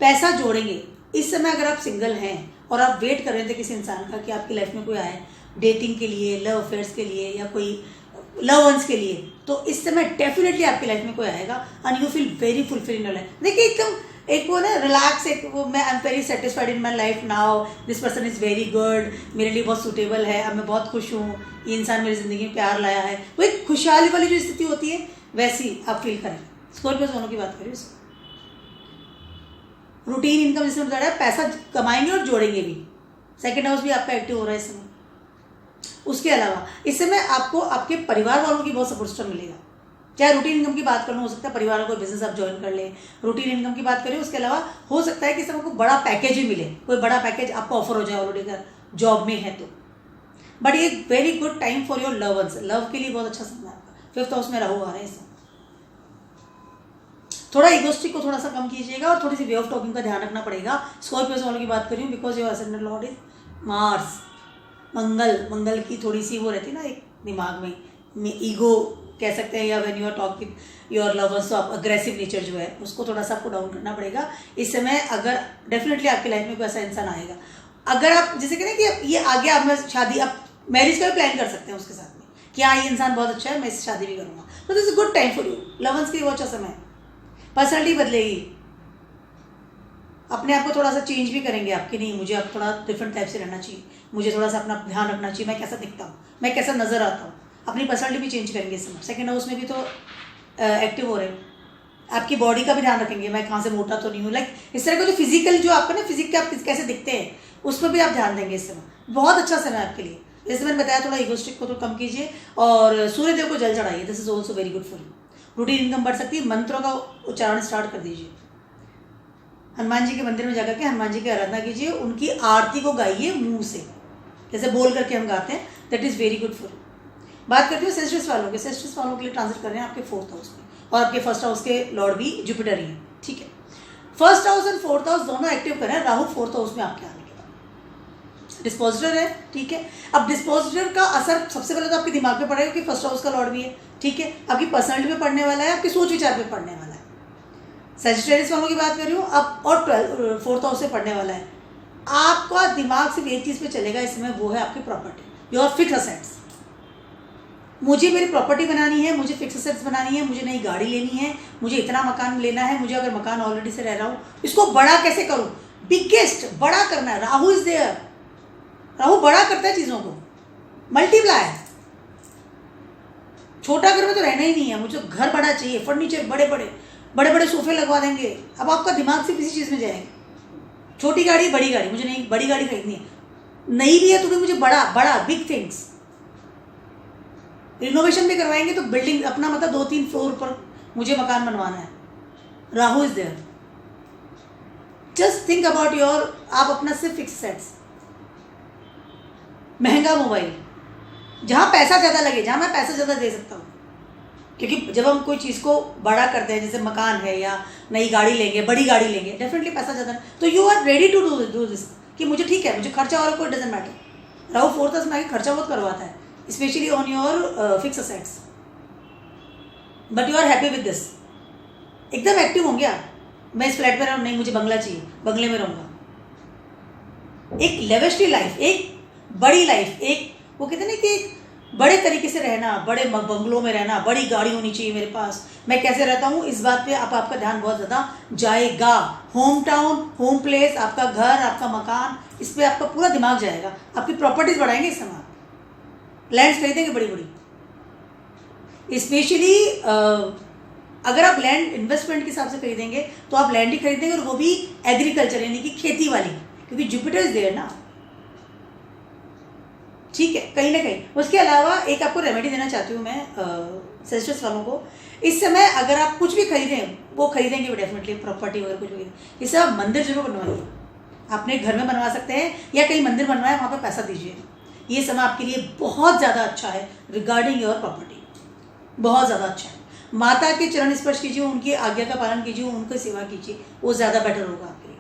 पैसा जोड़ेंगे। इस समय अगर आप सिंगल हैं और आप वेट कर रहे थे किसी इंसान का कि आपकी लाइफ में कोई आए डेटिंग के लिए, लव अफेयर्स के लिए या कोई लव वंस के लिए, तो इस समय डेफिनेटली आपकी लाइफ में कोई आएगा and you feel very fulfil in your life. देखिए एकदम एक वो ना रिलैक्स, एक वो मैं I am very satisfied in my life now, this person is very good, मेरे लिए बहुत सूटेबल है, अब मैं बहुत खुश हूँ, ये इंसान मेरी ज़िंदगी में प्यार लाया है। वो एक खुशहाली वाली जो स्थिति होती है वैसी आप फील करें। स्कॉर्पियो दोनों की बात करें, रूटीन इनकम जिसमें बता रहा है, पैसा कमाएंगे और जोड़ेंगे भी। 2nd हाउस भी आपका एक्टिव हो रहा है इस समय। उसके अलावा इस समय आपको आपके परिवार वालों की बहुत सपोर्ट सिस्टम मिलेगा। चाहे रूटीन इनकम की बात करना, हो सकता है परिवार को बिजनेस आप ज्वाइन कर लें, रूटीन इनकम की बात करें। उसके अलावा हो सकता है कि सब को बड़ा पैकेज भी मिले, कोई बड़ा पैकेज आपको ऑफर हो जाए ऑलरेडी अगर जॉब में है तो। बट ये very good time for your love ones, love के लिए बहुत अच्छा समय आपका। 5th हाउस में राहु आ रहे हैं इस समय। थोड़ा इगोस्टिक को थोड़ा सा कम कीजिएगा और थोड़ी सी वे ऑफ टॉकिंग का ध्यान रखना पड़ेगा। स्कॉर्पियोस वालों की बात करूँ because your ascendant lord is Mars, Mangal की थोड़ी सी वो रहती है ना एक दिमाग में ईगो कह सकते हैं, या when you are talk with your lovers, तो आप अग्रेसिव नेचर जो है उसको थोड़ा सा आपको डाउन करना पड़ेगा इस समय। अगर डेफिनेटली आपकी लाइफ में कोई ऐसा इंसान आएगा, अगर आप जैसे कहें कि ये आ गया, आप मैं शादी, आप मैरिज का भी प्लान कर सकते हैं उसके साथ में कि हाँ ये इंसान बहुत अच्छा है, मैं इससे शादी भी करूँगा, तो this is good time for you. Lovers के लिए बहुत अच्छा समय है। पर्सनैलिटी बदलेगी, अपने आप को थोड़ा सा चेंज भी करेंगे आपकी, नहीं मुझे अब थोड़ा डिफरेंट टाइप से रहना चाहिए, मुझे थोड़ा सा अपना ध्यान रखना चाहिए, मैं कैसा दिखता हूँ, मैं कैसा नज़र आता हूँ, अपनी पर्सनैलिटी भी चेंज करेंगे इस समय। 2nd हाउस में भी तो एक्टिव हो रहे हो, आपकी बॉडी का भी ध्यान रखेंगे, मैं कहाँ से मोटा तो नहीं हूँ, लाइक इस तरह का जो फिजिकल जो आपका ना फिजिक के आप कैसे दिखते हैं उस पर भी आप ध्यान देंगे इस समय। बहुत अच्छा समय आपके लिए। जैसे मैंने बताया थोड़ा इगोस्टिक को तो कम कीजिए और सूर्यदेव को जल चढ़ाइए, this is also very good for you. Routine income बढ़ सकती है। मंत्रों का उच्चारण स्टार्ट कर दीजिए, हनुमान जी के मंदिर में जाकर के हनुमान जी की आराधना कीजिए, उनकी आरती को गाइए मुंह से, जैसे बोल करके हम गाते हैं, that is very good for you. बात करते हैं सेस्टिस वालों के। सेस्टिस वालों के लिए ट्रांजिट कर रहे हैं आपके 4th हाउस में और आपके 1st हाउस के लॉर्ड भी जुपिटर ही है। ठीक है, 1st house and 4th house दोनों एक्टिव कर रहे हैं राहु 4th हाउस में आपके आने के बाद। डिस्पोजिटर है, ठीक है। अब डिस्पोजिटर का असर सबसे पहले तो आपके दिमाग पे पड़ेगा क्योंकि 1st हाउस का लॉर्ड भी है, ठीक है। आपकी पर्सनैलिटी पे पढ़ने वाला है, आपकी सोच विचार पे पढ़ने वाला है। सजिटेरियस वालों की बात कर रही हूँ अब, और 4th हाउस से पढ़ने वाला है। आपका दिमाग सिर्फ एक चीज़ पे चलेगा इस समय, वो है आपकी प्रॉपर्टी, योर फिक्स असेट्स। मुझे मेरी प्रॉपर्टी बनानी है, मुझे फिक्स असेट्स बनानी है, मुझे नई गाड़ी लेनी है, मुझे इतना मकान लेना है, मुझे अगर मकान ऑलरेडी से रह रहा हूँ इसको बड़ा कैसे करूँ, बिगेस्ट बड़ा करना है। राहु इज देयर, राहु बड़ा करता है चीज़ों को, मल्टीप्लाई। छोटा घर में तो रहना ही नहीं है, मुझे घर बड़ा चाहिए, फर्नीचर बड़े बड़े सोफे लगवा देंगे। अब आपका दिमाग सिर्फ इसी चीज़ में जाएगा। छोटी गाड़ी बड़ी गाड़ी, मुझे नहीं बड़ी गाड़ी खरीदनी है, नहीं भी है तो भी मुझे बड़ा बिग थिंग्स। रिनोवेशन भी करवाएंगे तो बिल्डिंग अपना मतलब 2-3 फ्लोर पर मुझे मकान बनवाना है। Rahu is there, just think about your, आप अपना सिर्फ फिक्स सेट्स। महंगा मोबाइल, जहाँ पैसा ज़्यादा लगे, जहाँ मैं पैसा ज़्यादा दे सकता हूँ, क्योंकि जब हम कोई चीज़ को बड़ा करते हैं, जैसे मकान है या नई गाड़ी लेंगे, बड़ी गाड़ी लेंगे, डेफिनेटली पैसा ज़्यादा, तो you are ready to do this कि मुझे ठीक है, मुझे खर्चा और कोई doesn't matter. Rahu 4th house में आके खर्चा बहुत करवाता है, specially on your fix assets, but you are happy with this. एकदम एक्टिव होंगे आप, मैं इस फ्लैट में रहूँ, नहीं मुझे बंगला चाहिए, बंगले में रहूँगा। एक लेविश लाइफ, एक बड़ी लाइफ, एक वो कहते हैं ना कि एक बड़े तरीके से रहना, बड़े बंगलों में रहना, बड़ी गाड़ी होनी चाहिए मेरे पास, मैं कैसे रहता हूँ इस बात पे आपका ध्यान बहुत ज़्यादा जाएगा। होम टाउन, होम प्लेस, आपका घर, आपका मकान, इस पर आपका पूरा दिमाग जाएगा। आपकी प्रॉपर्टीज बढ़ाएंगे इस समय, लैंड्स खरीदेंगे बड़ी बड़ी, स्पेशली अगर आप लैंड इन्वेस्टमेंट के हिसाब से खरीदेंगे तो आप लैंड ही खरीदेंगे, और वो भी एग्रीकल्चर यानी कि खेती वाली, क्योंकि जुपिटर इज देयर ना, ठीक है, कहीं ना कहीं। उसके अलावा एक आपको रेमेडी देना चाहती हूँ मैं सेजिटेरियस वालों को। इस समय अगर आप कुछ भी खरीदें, वो खरीदेंगे भी डेफिनेटली, प्रॉपर्टी वगैरह कुछ भी, इस समय आप मंदिर जरूर बनवाइए। अपने घर में बनवा सकते हैं या कहीं मंदिर बनवाए, वहाँ पर पैसा दीजिए। ये समय आपके लिए बहुत ज़्यादा अच्छा है रिगार्डिंग योर प्रॉपर्टी, बहुत ज़्यादा अच्छा है। माता के चरण स्पर्श कीजिए, उनकी आज्ञा का पालन कीजिए, उनकी सेवा कीजिए, वो ज़्यादा बेटर होगा आपके लिए।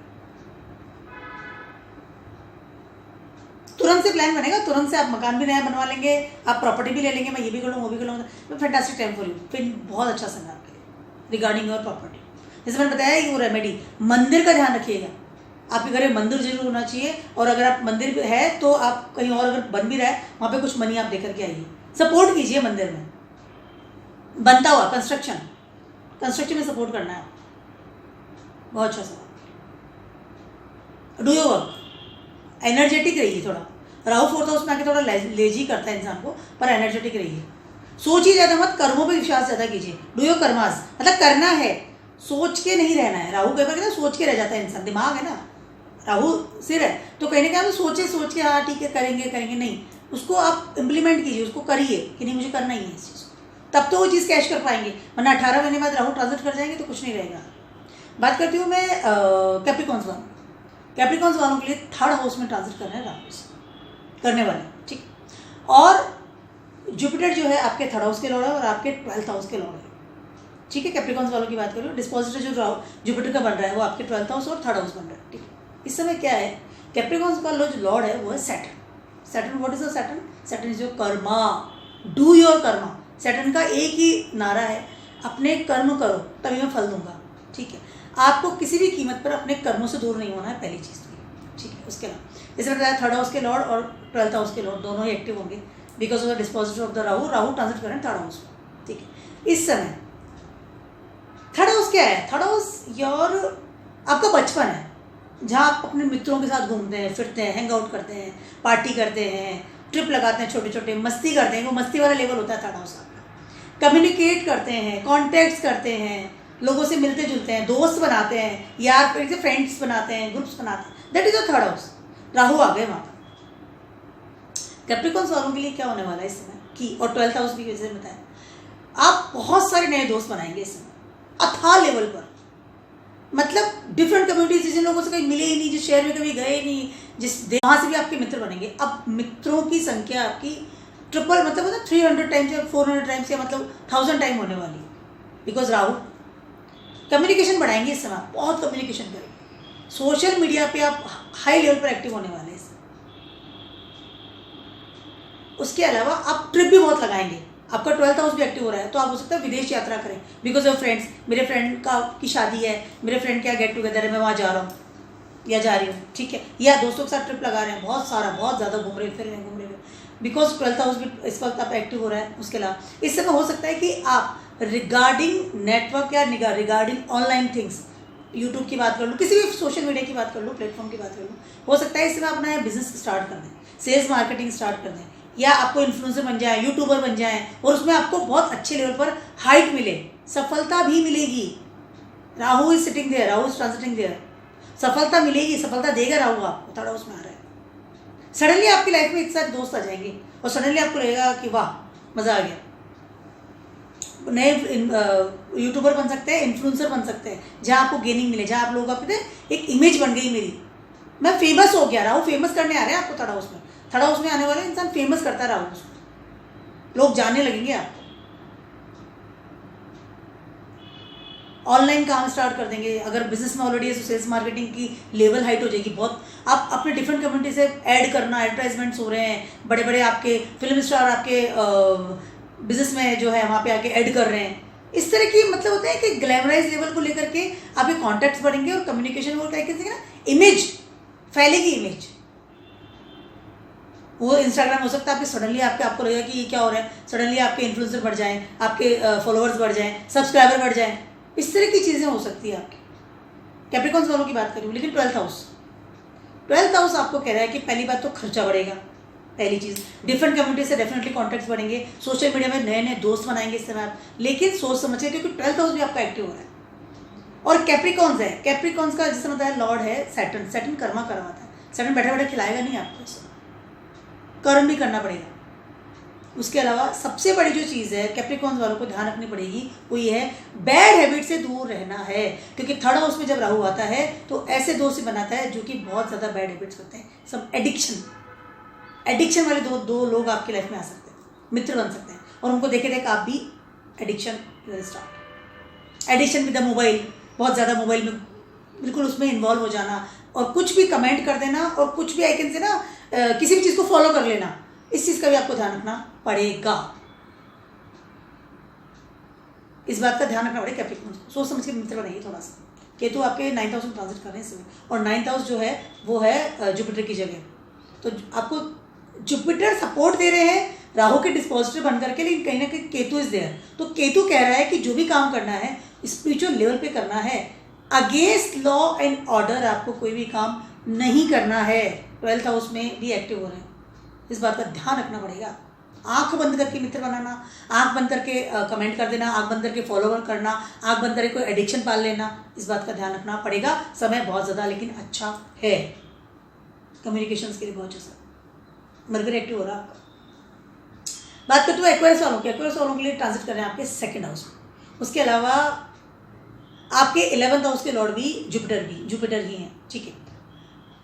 तुरंत से प्लान बनेगा, तुरंत से आप मकान भी नया बनवा लेंगे, आप प्रॉपर्टी भी ले लेंगे, मैं ये भी कर लूँ वो भी कर लूँगा, फैंटास्टिक टाइम फॉर यू, फिर बहुत अच्छा समय आपके लिए रिगार्डिंग योर प्रॉपर्टी। जैसे मैंने बताया ये वो रेमेडी, मंदिर का ध्यान रखिएगा, आपके घर में मंदिर जरूर होना चाहिए, और अगर आप मंदिर है तो आप कहीं और अगर बन भी रहा है वहाँ पे कुछ मनी आप देकर के आइए, सपोर्ट कीजिए मंदिर में बनता हुआ कंस्ट्रक्शन में सपोर्ट करना है, बहुत अच्छा सवाल। डू योर वर्क, एनर्जेटिक रहिए थोड़ा। राहु फोर्थ हाउस में आके थोड़ा लेजी करता है इंसान को, पर एनर्जेटिक रहिए। सोचिए ज़्यादा मत, कर्मों पे विश्वास ज़्यादा कीजिए। डू योर कर्मास, मतलब करना है, सोच के नहीं रहना है। राहु कई बार कहते हैं सोच के रह जाता है इंसान, दिमाग है ना, राहु सिर है, तो कहीं ना कहीं सोच के हाँ ठीक है करेंगे, नहीं, उसको आप इम्प्लीमेंट कीजिए, उसको करिए कि नहीं मुझे करना ही है इस चीज़ को, तब तो वो चीज़ कैश कर पाएंगे, वरना 18 महीने बाद राहु ट्रांजिट कर जाएंगे तो कुछ नहीं रहेगा। बात करती हूँ मैं कैप्रिकॉन्स वालों के लिए थर्ड हाउस में ट्रांजिट कर रहे हैं राहु करने वाले, ठीक। और जुपिटर जो है आपके थर्ड हाउस के लॉर्ड है और आपके 12th हाउस के लॉर्ड है, ठीक है। कैप्रिकॉन्स वालों की बात करूँ, डिस्पोजिटर जो जुपिटर का बन रहा है वो आपके 12th हाउस और थर्ड हाउस बन रहा है, ठीक है। इस समय क्या है, कैप्रिकॉन्स का जो लॉर्ड है वो है Saturn. What is the Saturn is your Karma, do your Karma. Saturn का एक ही नारा है, अपने कर्म करो तभी मैं फल दूंगा, ठीक है। आपको किसी भी कीमत पर अपने कर्मों से दूर नहीं होना है, पहली चीज़, ठीक है। उसके अलावा जैसे बताया थर्ड हाउस के लॉर्ड और 12th हाउस के लॉर्ड दोनों ही एक्टिव होंगे because of the dispositor of the Rahu transit करें थर्ड हाउस में, ठीक है। इस समय थर्ड हाउस क्या है, थर्ड हाउस योर आपका बचपन है, जहाँ आप अपने मित्रों के साथ घूमते हैं, फिरते हैं, हैंग आउट करते हैं, पार्टी करते हैं, ट्रिप लगाते हैं, छोटे छोटे मस्ती करते हैं, वो मस्ती वाला लेवल होता है थर्ड हाउस आपका। कम्युनिकेट करते हैं, कॉन्टैक्ट्स करते हैं, लोगों से मिलते जुलते हैं, दोस्त बनाते हैं, यार फिर से फ्रेंड्स बनाते हैं, ग्रुप्स बनाते हैं, that is a third house. Rahu आ गए वहाँ पर। कैप्रिकॉन्स वालों के लिए क्या होने वाला है इस समय की, और 12th हाउस भी जैसे बताया, आप बहुत सारे नए दोस्त बनाएंगे इस समय अथाह लेवल पर, मतलब डिफरेंट कम्युनिटीज, जिन लोगों से कहीं मिले ही नहीं, जिस शहर में कभी गए नहीं, जिस वहाँ से भी आपके मित्र बनेंगे। अब मित्रों की संख्या आपकी ट्रिपल, मतलब 300 टाइम्स या 400 टाइम्स या मतलब 1000 टाइम hoने वाली है, बिकॉज राहु। कम्युनिकेशन बढ़ाएंगे इस समय, बहुत कम्युनिकेशन करेंगे, सोशल मीडिया पे आप हाई लेवल पर एक्टिव होने वाले हैं। उसके अलावा आप ट्रिप भी बहुत लगाएंगे, आपका 12th हाउस भी एक्टिव हो रहा है, तो आप हो सकता है विदेश यात्रा करें बिकॉज ऑफ फ्रेंड्स। मेरे फ्रेंड की शादी है, मेरे फ्रेंड क्या गेट टुगेदर है, मैं वहाँ जा रहा हूँ या जा रही हूँ, ठीक है, या दोस्तों के साथ ट्रिप लगा रहे हैं, बहुत ज़्यादा घूम रहे फिर घूम रहे बिकॉज 12th हाउस भी इस वक्त आप एक्टिव हो रहा है। उसके अलावा इस समय हो सकता है कि आप रिगार्डिंग नेटवर्क या रिगार्डिंग ऑनलाइन थिंग्स, यूट्यूब की बात कर लूँ, किसी भी सोशल मीडिया की बात कर लूँ, प्लेटफॉर्म की बात कर लूँ, हो सकता है इस समय अपना बिजनेस स्टार्ट कर दें, सेल्स मार्केटिंग स्टार्ट कर दें, या आपको इन्फ्लुएंसर बन जाए, यूट्यूबर बन जाए, और उसमें आपको बहुत अच्छे लेवल पर हाइट मिले, सफलता भी मिलेगी। Rahu is sitting there, Rahu is transiting there, सफलता मिलेगी, सफलता देगा राहु आपको, थोड़ा उसमें आ रहा है। सडनली आपकी लाइफ में एक साथ दोस्त आ जाएंगे और सडनली आपको लगेगा कि वाह मज़ा आ गया। नए यूट्यूबर बन सकते हैं, इन्फ्लुएंसर बन सकते हैं, जहाँ आपको गेनिंग मिले, जहाँ आप लोगों का कहते हैं एक इमेज बन गई मेरी, मैं फेमस हो गया। राहु फेमस करने आ रहे हैं आपको थर्ड हाउस में, थर्ड हाउस में आने वाले इंसान फेमस करता है राहु उसको, लोग जानने लगेंगे आपको, ऑनलाइन काम स्टार्ट कर देंगे। अगर बिजनेस में ऑलरेडी है तो सेल्स मार्केटिंग की लेवल हाइट हो जाएगी बहुत। आप अपने डिफरेंट कम्युनिटी से ऐड करना, एडवर्टाइजमेंट्स हो रहे हैं, बड़े बड़े आपके फिल्म स्टार आपके बिजनेस में जो है वहाँ पे आके ऐड कर रहे हैं। इस तरह की मतलब होता है कि ग्लैमराइज लेवल को लेकर के आपके कॉन्टैक्ट्स बढ़ेंगे और कम्युनिकेशन वो क्या कहते हैं ना, इमेज फैलेगी, इमेज वो इंस्टाग्राम हो सकता है आपके, सडनली आपको लगेगा कि ये क्या हो रहा है, सडनली आपके इन्फ्लुएंसर बढ़ जाएं, आपके फॉलोअर्स बढ़ जाएं, सब्सक्राइबर बढ़ जाएं, इस तरह की चीज़ें हो सकती है आपकी। कैप्रिकॉन्स वालों की बात करूँ, लेकिन 12th हाउस आपको कह रहा है कि पहली बात तो खर्चा बढ़ेगा, पहली चीज़। डिफरेंट कम्युनिटी से डेफिनेटली कॉन्टैक्ट्स बढ़ेंगे, सोशल मीडिया में नए नए दोस्त बनाएंगे इस समय आप, लेकिन सोच समझ के, क्योंकि 12th हाउस भी आपका एक्टिव हो रहा है। और कैप्रिकॉन्स है, कैप्रिकॉन्स का जिससे बताया लॉर्ड है सैटर्न। सैटर्न कर्मा करवाता है, सैटर्न बैठे बैठे खिलाएगा नहीं आपको, कर्म भी करना पड़ेगा। उसके अलावा सबसे बड़ी जो चीज़ है कैप्रिकॉन्स वालों को ध्यान रखनी पड़ेगी वो ये है, बैड हैबिट से दूर रहना है, क्योंकि थर्ड हाउस में जब राहु आता है तो ऐसे दोस्त बनाता है जो कि बहुत ज़्यादा बैड हैबिट्स होते हैं, सब एडिक्शन वाले दो लोग आपकी लाइफ में आ सकते हैं, मित्र बन सकते हैं, और उनको देखे देख आप भी addiction start. Addiction with the mobile, बहुत ज़्यादा मोबाइल में बिल्कुल उसमें इन्वॉल्व हो जाना, और कुछ भी कमेंट कर देना, और कुछ भी आइकन से ना किसी भी चीज़ को फॉलो कर लेना, इस चीज़ का भी आपको ध्यान रखना पड़ेगा। इस बात का ध्यान रखना पड़ेगा। कैप्रिकॉर्न सोच समझ के मित्र बनाइए थोड़ा सा। केतु आपके 9th हाउस में ट्रांजिट कर रहे हैं इस समय, और 9th हाउस जो है वो है जुपिटर की जगह, तो आपको जुपिटर सपोर्ट दे रहे हैं राहु के डिस्पोजिटर बन करके, लेकिन कहीं ना कहीं केतु इज देयर। तो केतु कह रहा है कि जो भी काम करना है स्पिरिचुअल लेवल पे करना है, अगेंस्ट लॉ एंड ऑर्डर आपको कोई भी काम नहीं करना है। 12th हाउस में भी एक्टिव हो रहे हैं, इस बात का ध्यान रखना पड़ेगा। आंख बंद करके मित्र बनाना, आंख बंद करके कमेंट कर देना, आंख बंद करके फॉलोवर करना, आंख बंद करके कोई एडिक्शन पाल लेना, इस बात का ध्यान रखना पड़ेगा। समय बहुत ज़्यादा लेकिन अच्छा है कम्युनिकेशंस के लिए, बहुत अच्छा। मरकरी एक्टिव हो रहा है आपका। बात करते हुए एक्वेरियस वालों की, एक्वेरियस वालों के लिए ट्रांजिट कर रहे हैं आपके 2nd हाउस में। उसके अलावा आपके 11th हाउस के लॉर्ड भी जुपिटर ही हैं, ठीक है।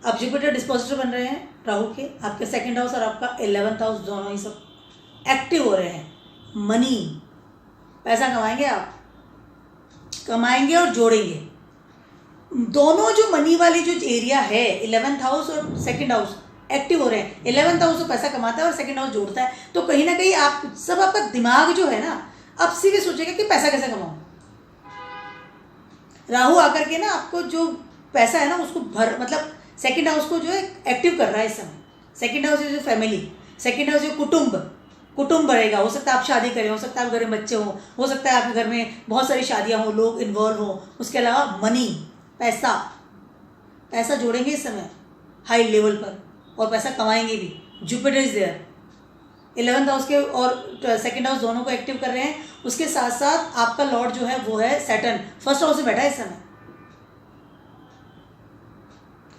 अब जुपिटर डिस्पोजिटर बन रहे हैं राहु के, आपके 2nd हाउस और आपका 11th हाउस दोनों ही सब एक्टिव हो रहे हैं। मनी, पैसा कमाएंगे आप, कमाएंगे और जोड़ेंगे। दोनों जो मनी वाली जो एरिया है 11th हाउस और 2nd हाउस एक्टिव हो रहे हैं। 11th हाउस तो पैसा कमाता है और 2nd हाउस जोड़ता है, तो कहीं ना कहीं आप सब, आपका दिमाग जो है ना अब सीधे सोचेगा कि पैसा कैसे कमाऊं। राहु आकर के ना आपको जो पैसा है ना उसको मतलब 2nd हाउस को जो है एक्टिव कर रहा है इस समय। 2nd हाउस जो फैमिली, 2nd हाउस जो कुटुंब बढ़ेगा। हो सकता है आप शादी करें, हो सकता है आप घर में बच्चे हो सकता है आपके घर में बहुत सारी शादियां हो, लोग इन्वॉल्व हो। उसके अलावा मनी, पैसा जोड़ेंगे इस समय हाई लेवल पर, और पैसा कमाएंगे भी। Jupiter is there, 11th house के और 2nd हाउस दोनों को एक्टिव कर रहे हैं। उसके साथ साथ आपका लॉर्ड जो है वो है सैटर्न, 1st हाउस में बैठा है इस समय।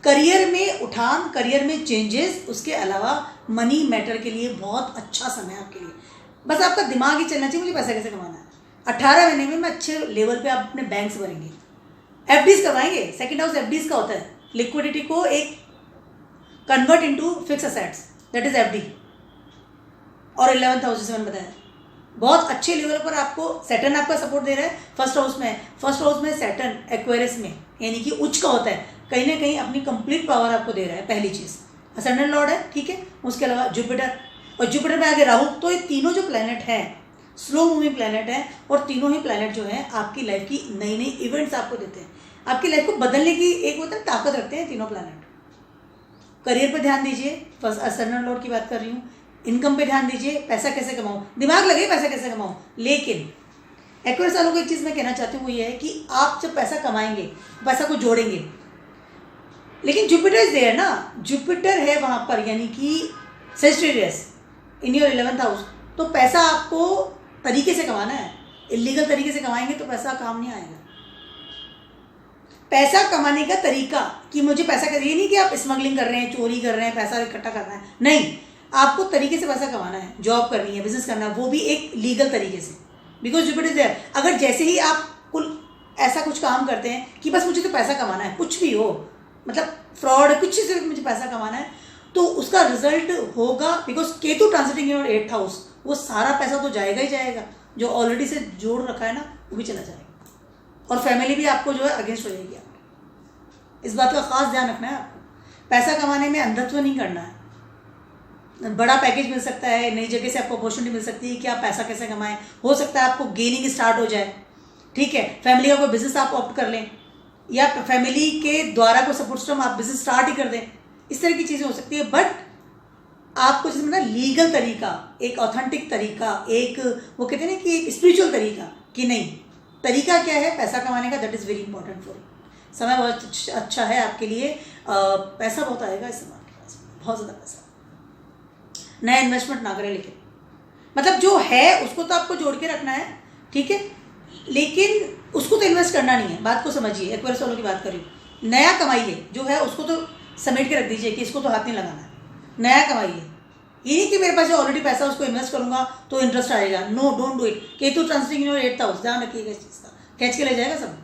करियर में उठान, करियर में चेंजेस, उसके अलावा मनी मैटर के लिए बहुत अच्छा समय है आपके लिए। बस आपका दिमाग ही चलना चाहिए मुझे पैसा कैसे कमाना है। 18 महीने में मैं अच्छे लेवल पे आप अपने बैंक से भरेंगे, एफडीज करवाएंगे। 2nd हाउस एफडीज का होता है, लिक्विडिटी को एक convert into fix assets, that is FD. और 11th हाउस जैसे मैंने बताया बहुत अच्छे लेवल पर आपको सैटर्न आपका सपोर्ट दे रहा है। 1st हाउस में, 1st हाउस में सैटर्न एक्वेरियस में, यानी कि उच्च का होता है, कहीं ना कहीं अपनी कंप्लीट पावर आपको दे रहा है। पहली चीज़ असेंडेंट लॉर्ड है, ठीक है। उसके अलावा जुपिटर, और जुपिटर में आगे राहु, तो ये तीनों जो प्लैनेट हैं स्लो मूविंग प्लैनेट हैं, और तीनों ही प्लैनेट जो हैं आपकी लाइफ की नई नई इवेंट्स आपको देते हैं, आपकी लाइफ को बदलने की एक होता है ताकत रखते हैं तीनों प्लैनेट। करियर पर ध्यान दीजिए, फर्स्ट असेंडेंट लॉर्ड की बात कर रही हूँ। इनकम पे ध्यान दीजिए, पैसा कैसे कमाऊँ, दिमाग लगे पैसा कैसे कमाऊँ। लेकिन एक्वेरियस वालों को एक चीज़ मैं कहना चाहती हूँ वो ये है कि आप जब पैसा कमाएंगे पैसा को जोड़ेंगे, लेकिन जुपिटर इज देयर ना, जुपिटर है वहाँ पर, यानी कि Sagittarius in your 11th house. तो पैसा आपको तरीके से कमाना है, इलीगल तरीके से कमाएंगे तो पैसा काम नहीं आएगा। पैसा कमाने का तरीका कि मुझे पैसा कर, ये नहीं कि आप स्मगलिंग कर रहे हैं, चोरी कर रहे हैं, पैसा इकट्ठा करना है, नहीं, आपको तरीके से पैसा कमाना है, जॉब करनी है, बिजनेस करना है, वो भी एक लीगल तरीके से, बिकॉज जुपिटर इज देयर। अगर जैसे ही आप कुल ऐसा कुछ काम करते हैं कि बस मुझे तो पैसा कमाना है, कुछ भी हो, मतलब फ्रॉड कुछ से मुझे पैसा कमाना है, तो उसका रिजल्ट होगा, because Ketu transiting in 8th house, वो सारा पैसा तो जाएगा ही जाएगा, जो ऑलरेडी से जोड़ रखा है ना वो भी चला जाएगा, और फैमिली भी आपको जो है अगेंस्ट हो जाएगी। इस बात का खास ध्यान रखना है आपको। पैसा कमाने में अंधत्व नहीं करना है। बड़ा पैकेज मिल सकता है, नई जगह से आपको अपॉर्चुनिटी मिल सकती है कि आप पैसा कैसे कमाएं, हो सकता है आपको गेनिंग स्टार्ट हो जाए, ठीक है। फैमिली का कोई बिजनेस आप ऑप्ट कर लें, या फैमिली के द्वारा कोई सपोर्ट सिस्टम आप बिजनेस स्टार्ट ही कर दें, इस तरह की चीज़ें हो सकती है। बट आपको जिसमें ना लीगल तरीका, एक ऑथेंटिक तरीका, एक वो कहते हैं ना कि एक स्पिरिचुअल तरीका, कि नहीं तरीका क्या है पैसा कमाने का, that is very important for. समय बहुत अच्छा है आपके लिए, पैसा बहुत आएगा इस समय आपके पास, बहुत ज़्यादा पैसा। नया इन्वेस्टमेंट ना करें। लेकिन मतलब जो है उसको तो आपको जोड़ के रखना है, ठीक है, लेकिन उसको तो इन्वेस्ट करना नहीं है। बात को समझिए, एक्वायर्स वालों की बात करिए। नया कमाइए, जो है उसको तो समेट के रख दीजिए कि इसको तो हाथ नहीं लगाना है। नया कमाइए, ये नहीं कि मेरे पास जो ऑलरेडी पैसा उसको इन्वेस्ट करूंगा तो इंटरेस्ट आएगा। No, don't do it. के तो ट्रांसफरिंग योर 8th हाउस, ध्यान रखिएगा इस चीज़ का, खींच के ले जाएगा सब।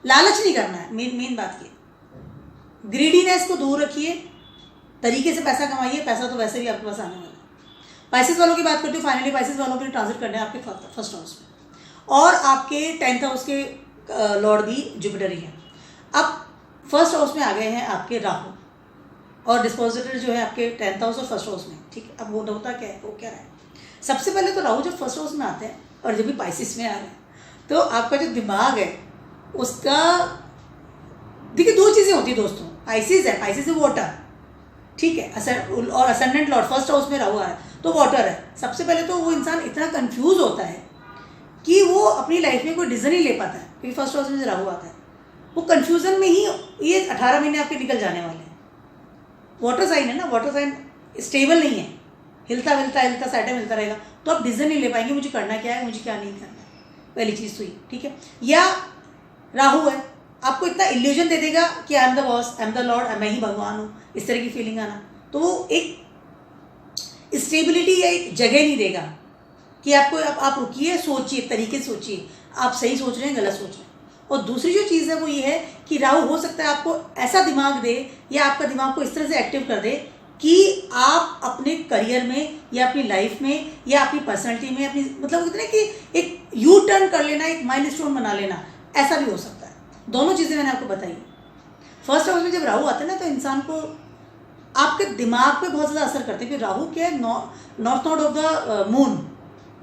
लालच नहीं करना है, मेन बात ये। ग्रीडीनेस को दूर रखिए, तरीके से पैसा कमाइए, पैसा तो वैसे भी आपके पास आने वाला है। पाइसेस वालों की बात करती हूँ। फाइनली पाइसेस वालों के लिए ट्रांजिट करना है आपके फर्स्ट हाउस में, और आपके 10th हाउस के लॉर्ड भी जुपिटर ही है। अब फर्स्ट हाउस में आ गए हैं आपके राहु, और डिस्पोजिटर जो है आपके 10th हाउस और फर्स्ट हाउस में, ठीक है। अब वो होता क्या है, वो क्या है, सबसे पहले तो राहु जब फर्स्ट हाउस में आते हैं और जब भी पाइसिस में आ रहे हैं, तो आपका जो दिमाग है उसका, देखिए 2 चीज़ें होती है दोस्तों। पाइसिस है, पाइसिस है वाटर, ठीक है, और असेंडेंट लॉर्ड फर्स्ट हाउस में राहु आ रहा है तो वाटर है। सबसे पहले तो वो इंसान इतना कंफ्यूज होता है कि वो अपनी लाइफ में कोई डिसीजन ही ले पाता है, क्योंकि फर्स्ट हाउस में जो राहु आता है वो कंफ्यूजन में ही ये 18 महीने आपके निकल जाने वाले हैं। वाटर साइन है ना, वाटर साइन स्टेबल नहीं है, हिलता साइड में हिलता रहेगा, तो आप डिसीजन नहीं ले पाएंगे मुझे करना क्या है, मुझे क्या नहीं करना है। पहली चीज़ तो ये, ठीक है। या राहु है, आपको इतना इल्यूजन दे देगा कि I am the boss, I am the Lord, मैं ही भगवान हूँ, इस तरह की फीलिंग आना, तो वो एक स्टेबिलिटी या एक जगह नहीं देगा कि आपको आप रुकिए, सोचिए, तरीके से सोचिए, आप सही सोच रहे हैं गलत सोच रहे हैं। और दूसरी जो चीज़ है वो ये है कि राहु हो सकता है आपको ऐसा दिमाग दे या आपका दिमाग को इस तरह से एक्टिव कर दे कि आप अपने करियर में या अपनी लाइफ में या अपनी पर्सनैलिटी में अपनी, मतलब इतने कि एक यू टर्न कर लेना, एक माइलस्टोन बना लेना, ऐसा भी हो सकता है। दोनों चीज़ें मैंने आपको बताई। फर्स्ट हाउस में जब राहु आते हैं ना, तो इंसान को आपके दिमाग पे बहुत ज़्यादा असर करते हैं, क्योंकि राहु क्या है, north node of the moon,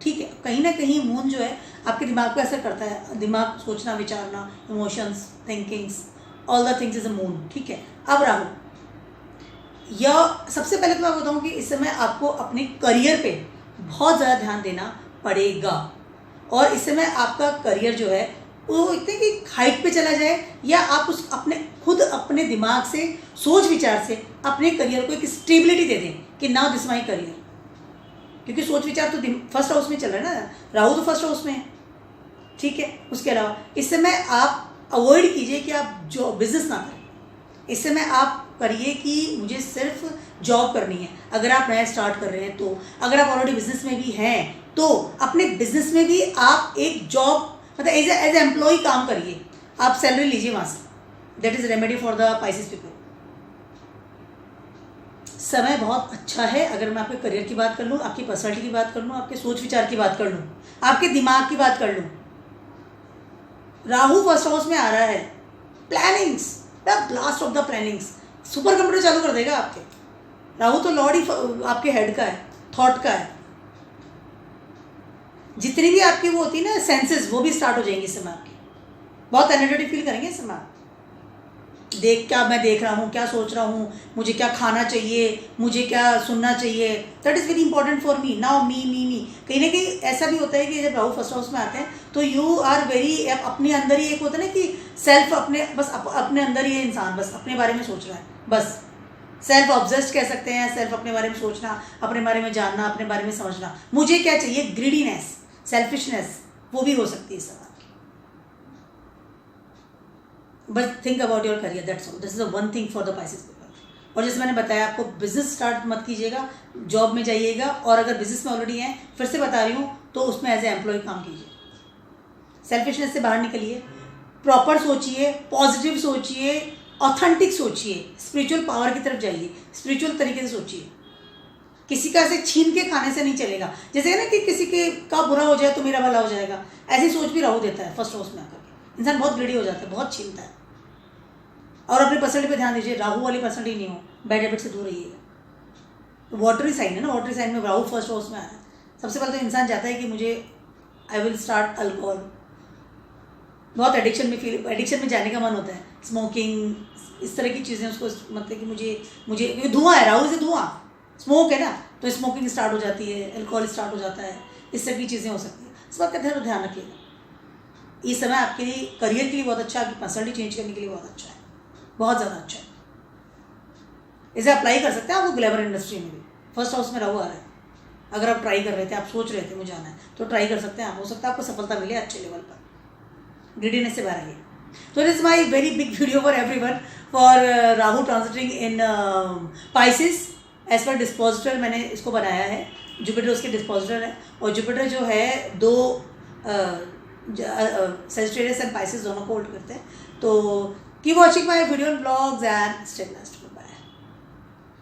ठीक है। कहीं ना कहीं मून जो है आपके दिमाग पे असर करता है, दिमाग सोचना, विचारना, emotions, thinkings, all the things is a moon, ठीक है। अब राहु, या सबसे पहले तो मैं बताऊँ कि इस समय आपको अपने करियर पे बहुत ज़्यादा ध्यान देना पड़ेगा, और इस समय आपका करियर जो है वो इतने कि हाइट पे चला जाए, या आप उस अपने दिमाग से, सोच विचार से अपने करियर को एक स्टेबिलिटी दे दें कि नाउ दिस माई करियर। क्योंकि सोच विचार तो फर्स्ट हाउस में चल रहा है ना, राहु तो फर्स्ट हाउस में है, ठीक है। उसके अलावा इस समय आप अवॉइड कीजिए कि आप जो बिजनेस ना करें। इस समय आप करिए कि मुझे सिर्फ जॉब करनी है। अगर आप नया स्टार्ट कर रहे हैं तो, अगर आप ऑलरेडी बिजनेस में भी हैं तो अपने बिजनेस में भी आप एक जॉब, मतलब एज ए एम्प्लॉय काम करिए, आप सैलरी लीजिए वहाँ से। That is remedy for the Pisces people. समय बहुत अच्छा है। अगर मैं आपके करियर की बात कर लूँ, आपकी पर्सनैलिटी की बात कर लूँ, आपके सोच विचार की बात कर लूँ, आपके दिमाग की बात कर लूँ, राहु फर्स्ट हाउस में आ रहा है, plannings, the blast of the plannings, super computer चालू कर देगा आपके। राहु तो लॉर्ड ही आपके हेड का है, थॉट का है। जितनी भी आपकी वो होती है ना सेंसेस, वो भी स्टार्ट हो जाएंगी इस समय आपकी। बहुत एनर्जेटिक फील करेंगे इस समय। मैं देख रहा हूँ, क्या सोच रहा हूँ, मुझे क्या खाना चाहिए, मुझे क्या सुनना चाहिए, that is very important for me now, me. कहीं ना कहीं ऐसा भी होता है कि जब राहु फर्स्ट हाउस में आते हैं तो यू आर वेरी, अपने अंदर ही एक होता है ना कि सेल्फ, अपने अंदर ही इंसान बस अपने बारे में सोच रहा है, बस सेल्फ ऑब्जेस्ड कह सकते हैं। सेल्फ अपने बारे में सोचना, अपने बारे में जानना, अपने बारे में समझना, मुझे क्या चाहिए, ग्रीडीनेस, सेल्फिशनेस, वो भी हो सकती है इस समय। But think about your career, that's all. This is the one thing for the Pisces people. और जैसे मैंने बताया आपको, बिजनेस स्टार्ट मत कीजिएगा, जॉब में जाइएगा, और अगर बिजनेस में ऑलरेडी हैं, फिर से बता रही हूँ, तो उसमें एज ए एम्प्लॉय काम कीजिए। सेल्फिशनेस से बाहर निकलिए, प्रॉपर सोचिए, पॉजिटिव सोचिए, ऑथेंटिक सोचिए, स्पिरिचुअल पावर की तरफ जाइए, स्पिरिचुअल तरीके से सोचिए। किसी का ऐसे छीन के खाने से नहीं चलेगा। जैसे ना कि किसी के का बुरा हो जाए तो मेरा भला हो जाएगा, ऐसी सोच भी राहु देता है फर्स्ट हाउस में आकर के। इंसान बहुत ग्रेडी हो जाता है, बहुत छीनता है। और अपनी पर्सनैलिटी पे ध्यान दीजिए, राहु वाली पर्सनैलिटी नहीं हो, बैड हैबिट से दूर रहिएगा। वाटरी साइन है ना, वाटरी साइन में राहु फर्स्ट हाउस में आ रहा है। सबसे पहले तो इंसान चाहता है कि मुझे आई विल स्टार्ट अल्कोहल, बहुत एडिक्शन में जाने का मन होता है, स्मोकिंग, इस तरह की चीज़ें उसको, मतलब कि मुझे धुआं है, राहु से धुआं, स्मोक है ना, तो स्मोकिंग स्टार्ट हो जाती है, अल्कोहल स्टार्ट हो जाता है, इस तरह की चीज़ें हो सकती है। इस बात का ध्यान रखिएगा। इस समय आपके लिए करियर के लिए बहुत अच्छा है, आपकी पर्सनैलिटी चेंज करने के लिए बहुत अच्छा है, बहुत ज़्यादा अच्छा है। इसे अप्लाई कर सकते हैं आप ग्लैमर इंडस्ट्री में भी। फर्स्ट हाउस में राहु आ रहा है। अगर आप ट्राई कर रहे थे, आप सोच रहे थे मुझे आना है, तो ट्राई कर सकते हैं आप। हो सकता है आपको सफलता मिले अच्छे लेवल पर, ग्रीडीनेस से बाहर आइए। तो it is my very big video for everyone for Rahu transiting in Pisces. As per dispositor मैंने इसको बनाया है। जुपिटर उसके डिस्पोजिटर है, और जुपिटर जो है दो सेजिटेरियस एंड पाइसेस दोनों को होल्ड करते हैं। तो keep watching my video blogs and stay blessed.